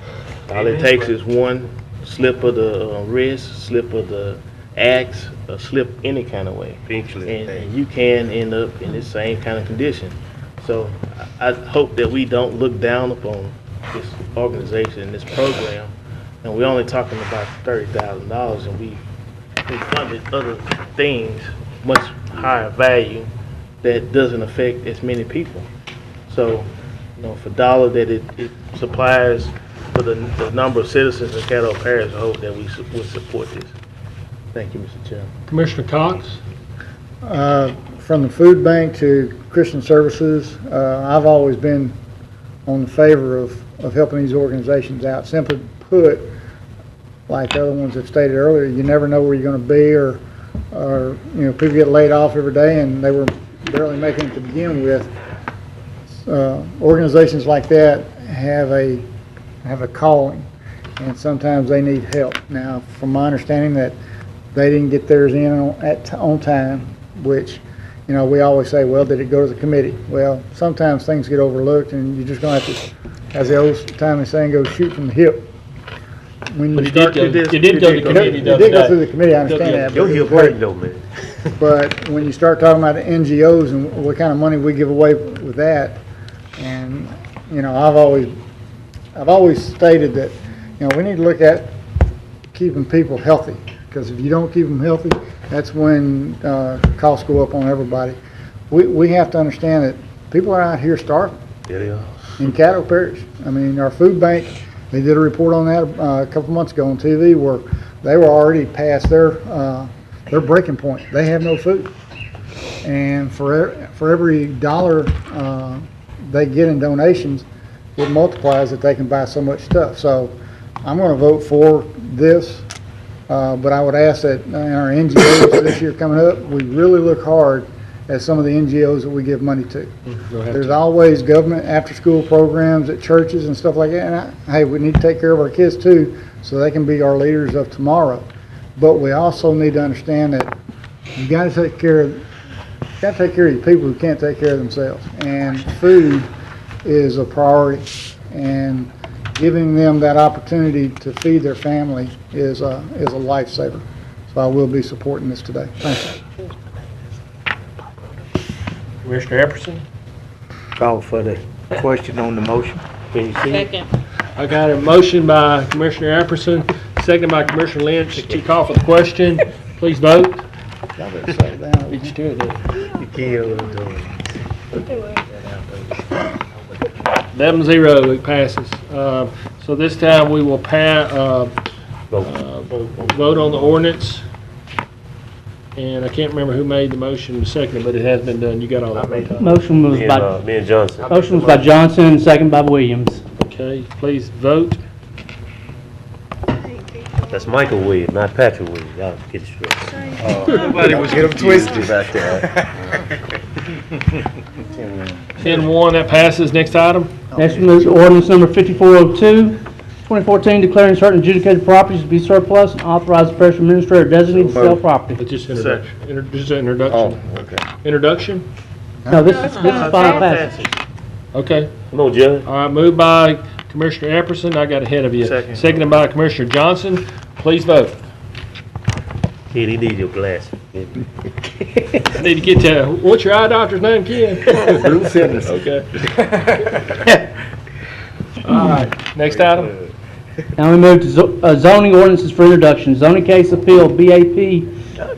All it takes is one slip of the wrist, slip of the axe, or slip any kind of way. And you can end up in the same kind of condition. So I hope that we don't look down upon this organization and this program. And we're only talking about $30,000, and we funded other things much higher value that doesn't affect as many people. So, for dollar that it supplies for the number of citizens in Caddo Parish, I hope that we would support this. Thank you, Mr. Chairman. Commissioner Cox? From the food bank to Christian Services, I've always been on the favor of helping these organizations out. Simply put, like other ones that stated earlier, you never know where you're going to be, or people get laid off every day and they were barely making it to begin with. Organizations like that have a calling, and sometimes they need help. Now, from my understanding, that they didn't get theirs in on time, which, we always say, well, did it go to the committee? Well, sometimes things get overlooked, and you're just going to have to, as the old timey saying goes, shoot from the hip. When But it did go to the committee. It did go through the committee, I understand that. Your hip hurt though, man. But when you start talking about the NGOs and what kind of money we give away with that, and, I've always stated that, we need to look at keeping people healthy, because if you don't keep them healthy, that's when costs go up on everybody. We have to understand that people are out here starving. Yeah, they are. In Caddo Parish. I mean, our food bank, they did a report on that a couple months ago on TV, where they were already past their breaking point. They have no food. And for every dollar they get in donations, it multiplies that they can buy so much stuff. So I'm going to vote for this, but I would ask that in our NGOs this year coming up, we really look hard at some of the NGOs that we give money to. There's always government after-school programs at churches and stuff like that. And hey, we need to take care of our kids too, so they can be our leaders of tomorrow. But we also need to understand that you got to take care of your people who can't take care of themselves. And food is a priority, and giving them that opportunity to feed their family is a lifesaver. So I will be supporting this today. Thank you. Commissioner Epperson? Call for the question on the motion. Second. I got a motion by Commissioner Epperson, seconded by Commissioner Lynch to call for the question. Please vote. Y'all better settle down. Beat you to it, then. You killed it. 11-0, it passes. So this time we will vote on the ordinance. And I can't remember who made the motion and seconded, but it has been done. You got all that. Motion was by Me and Johnson. motion was by Johnson, second by Williams. Okay, please vote. That's Michael Williams, not Patrick Williams. Y'all get it straight. Nobody was get them twisted back there. 10-1, that passes. Next item. Next one is ordinance number 5402, 2014, declaring certain adjudicated properties to be surplus and authorize the parish administrator designate to sell property. Just introduction. Just an introduction. Oh, okay. Introduction? No, this is final passage. Okay. Come on, Judge. All right, moved by Commissioner Epperson. I got ahead of you. Seconded by Commissioner Johnson. Please vote. Kid, he need your glasses. I need to get to, what's your eye doctor's name, Ken? Bruce Henderson. Okay. All right, next item. Now we move to zoning ordinances for introduction. Zoning case appeal BAP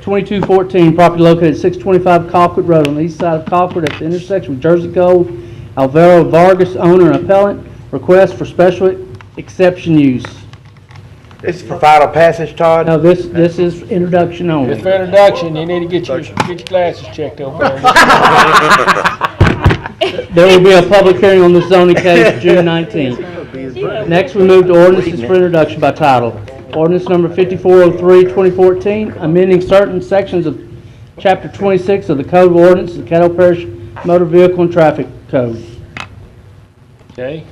2214, property located at 625 Colquitt Road on the east side of Colquitt at the intersection with Jersey Cove Alvaro Vargas, owner and appellant, request for special exception use. This is for final passage, Todd? No, this is introduction only. Just for introduction, you need to get your glasses checked over there. There will be a public hearing on this zoning case June 19th. Next, we move to ordinances for introduction by title. Ordinance number 5403-2014, amending certain sections of Chapter 26 of the Code of Ordinances of the Caddo Parish Motor Vehicle and Traffic Code. Okay.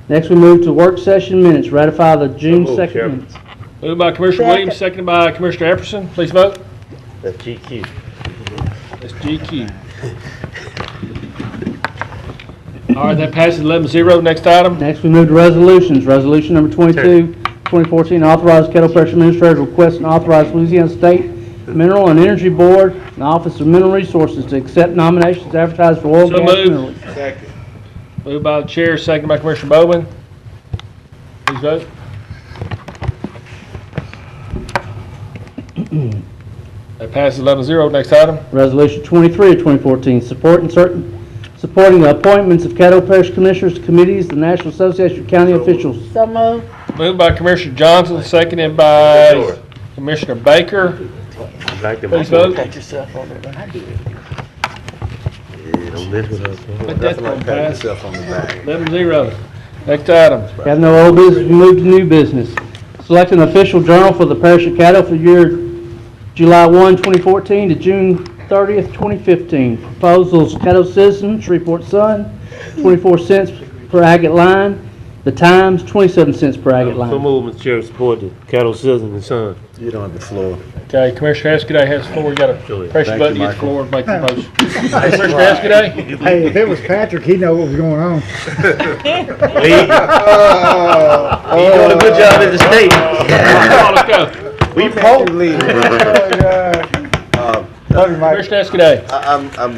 Next, we move to work session minutes. Ratify the June 2nd minutes. Moved by Commissioner Williams, seconded by Commissioner Epperson. Please vote. That's GQ. That's GQ. All right, that passes 11-0. Next item. Next, we move to resolutions. Resolution number 22, 2014, authorize Caddo Parish Administrator to request and authorize Louisiana State Mineral and Energy Board and the Office of Mineral Resources to accept nominations advertised for oil, So gas, and moved. minerals. Second. Moved by the chair, seconded by Commissioner Bowman. Please vote. That passes 11-0. Next item. Resolution 23 of 2014, supporting the appointments of Caddo Parish Commissioners to committees, the National Association of County Officials. So moved. Moved by Commissioner Johnson, seconded by Commissioner Baker. Please vote. Pat yourself on it. I did. Yeah, don't mess with us. But that's gonna pass. Yourself on the back. 11-0. Next item. Have no old business, we move to new business. Select an official journal for the Parish of Caddo for year July 1, 2014 to June 30th, 2015. Proposals, Caddo Citizen, Shreveport Sun, 24 cents per agate line. The Times, 27 cents per agate So line. move, Mr. Chair, support the Caddo Citizen and Son. You don't have the floor. Okay, Commissioner Escaday has the floor. You gotta press your Thank button to you, get the floor and make the Michael. motion. Commissioner Escaday? Hey, if it was Patrick, he'd know what was going on. Lee, you doing a good job at the state. Let's go. We pope. Love you, Mike. Commissioner Escaday. I'm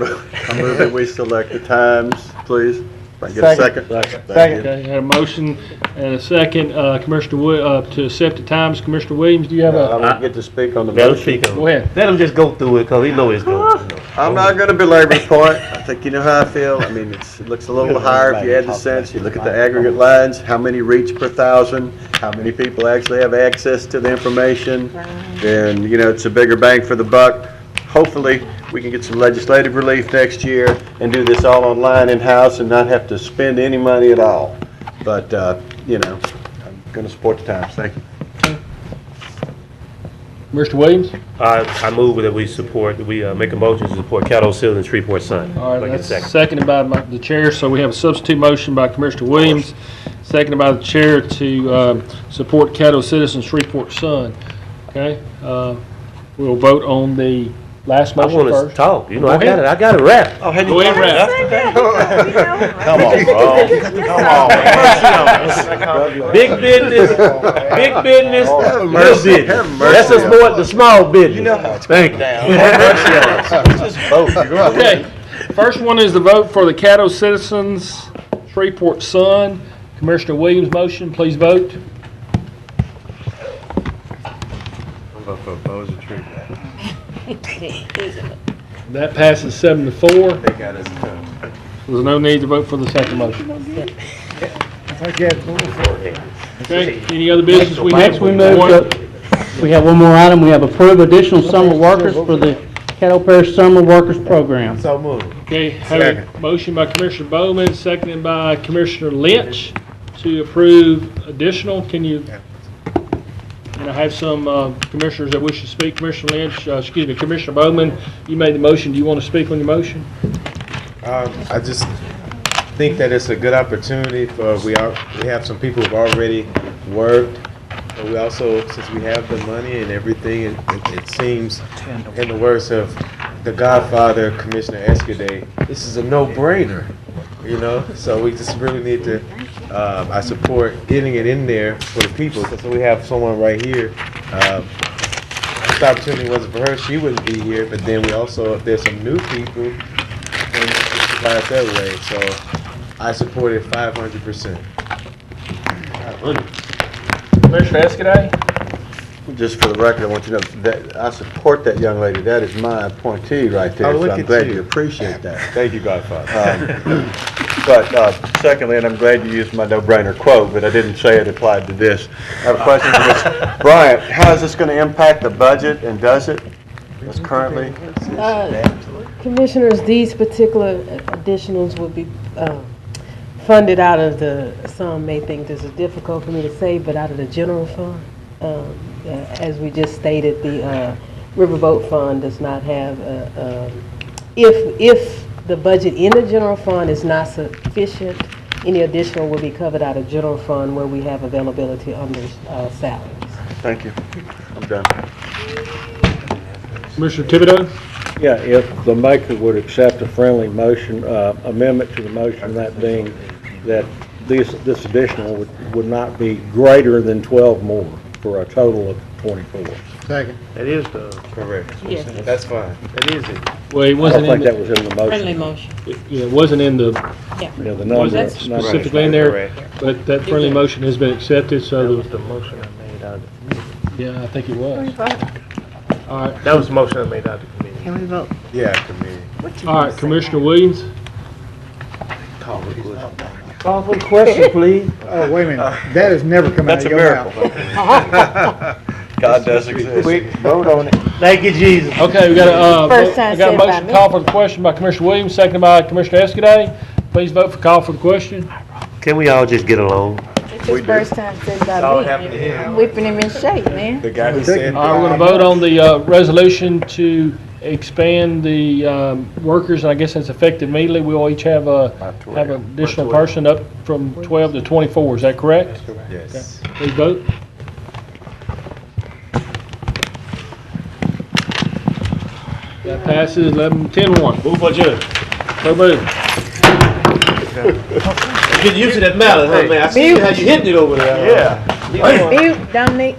moving we select the Times, please. If I can get a second. Second. Okay, had a motion and a second, to accept the Times. Commissioner Williams, do you have I a, don't get to speak on the Let him motion. speak on go it. ahead. Let him just go through it, because he know it's going. I'm not going to belabor the point. I think you know how I feel. I mean, it looks a little higher if you add the cents. You look at the aggregate lines, how many reach per thousand, how many people actually have access to the information, then, you know, it's a bigger bang for the buck. Hopefully, we can get some legislative relief next year and do this all online in-house and not have to spend any money at all. But, you know, I'm going to support the Times. Thank you. Mr. Williams? I move that we make a motion to support Caddo Citizen, Shreveport Sun. All right, Like a that's second. seconded by the chair, so we have a substitute motion by Commissioner Williams, seconded by the chair to support Caddo Citizen Shreveport Sun. Okay, we'll vote on the last I motion want to first. talk, you know, Go I ahead. got it wrapped. Go ahead and wrap. Come on, bro. Come on, man. Big business, little business. That's just more the small business. You know how it's Thank you. Just vote. Okay, first one is the vote for the Caddo Citizens Shreveport Sun. Commissioner Williams' motion, please vote. I'm voting for Bossier Tree. That passes 7-4. They got us covered. There's no need to vote for the second motion. Okay, any other business we have? Next, we have one more item. We have approved additional summer workers for the Caddo Parish Summer Workers Program. So move. Okay, have a motion by Commissioner Bowman, seconded by Commissioner Lynch to approve additional. Can you, and I have some commissioners that wish to speak. Commissioner Lynch, Commissioner Bowman, you made the motion. Do you want to speak on your motion? I just think that it's a good opportunity for, we have some people who've already worked, but we also, since we have the money and everything, it seems, in the words of the Godfather, Commissioner Escaday, this is a no-brainer, you know? So we just really need to, I support getting it in there for the people, because we have someone right here. If the opportunity wasn't for her, she wouldn't be here, but then we also, if there's some new people, then it's survive that way, so I support it 500%. Commissioner Escaday? just for the record, I want you to know that I support that young lady. That is my appointee right there. Oh, look so I'm at glad you. you appreciate that. Thank you, Godfather. But secondly, and I'm glad you used my no-brainer quote, but I didn't say it applied to this. I have a question for Ms. Bryant. How is this going to impact the budget, and does it? It's currently? Commissioners, these particular additionals will be funded out of the, some may think this is difficult for me to say, but out of the general fund. As we just stated, the Riverboat Fund does not have, if the budget in the general fund is not sufficient, any additional will be covered out of general fund where we have availability under salaries. Thank you. I'm done. Commissioner Thibodeau? Yeah, if the maker would accept a friendly motion, amendment to the motion, that being that this additional would not be greater than 12 more for a total of 24. Second. That is Correct. Yes. That's fine. that is it. Well, it I wasn't don't in think that the, was in the motion. Friendly motion. yeah, it wasn't in the, Yeah. Yeah, the number. wasn't specifically in there, but that friendly motion has been accepted, That so, was the motion I made out of the committee. yeah, I think it was. All right, That was the motion I made out of the committee. Can we vote? Yeah, committee. all right, Commissioner Williams? Call for the question. Call for the question, please. Oh, wait a minute. That has never come out That's of a your miracle. mouth. God does exist. Quick, vote on it. Thank you, Jesus. Okay, we got a, First time I got a said by motion to me. call for the question by Commissioner Williams, seconded by Commissioner Escaday. Please vote for call for the question. Can we all just get along? It's his first time said It's all by me. happened to him. I'm whipping him in shape, man. The guy who said. All right, we're going to vote on the resolution to expand the workers, and I guess that's effective immediately. We will each have an additional person up from 12 to 24. Is that correct? Yes. Please vote. That passes 10-1. Move for adjournment. So moved. Get used to that mallet, huh, man? I see how you hitting it over there. Yeah. Mute, Dominic.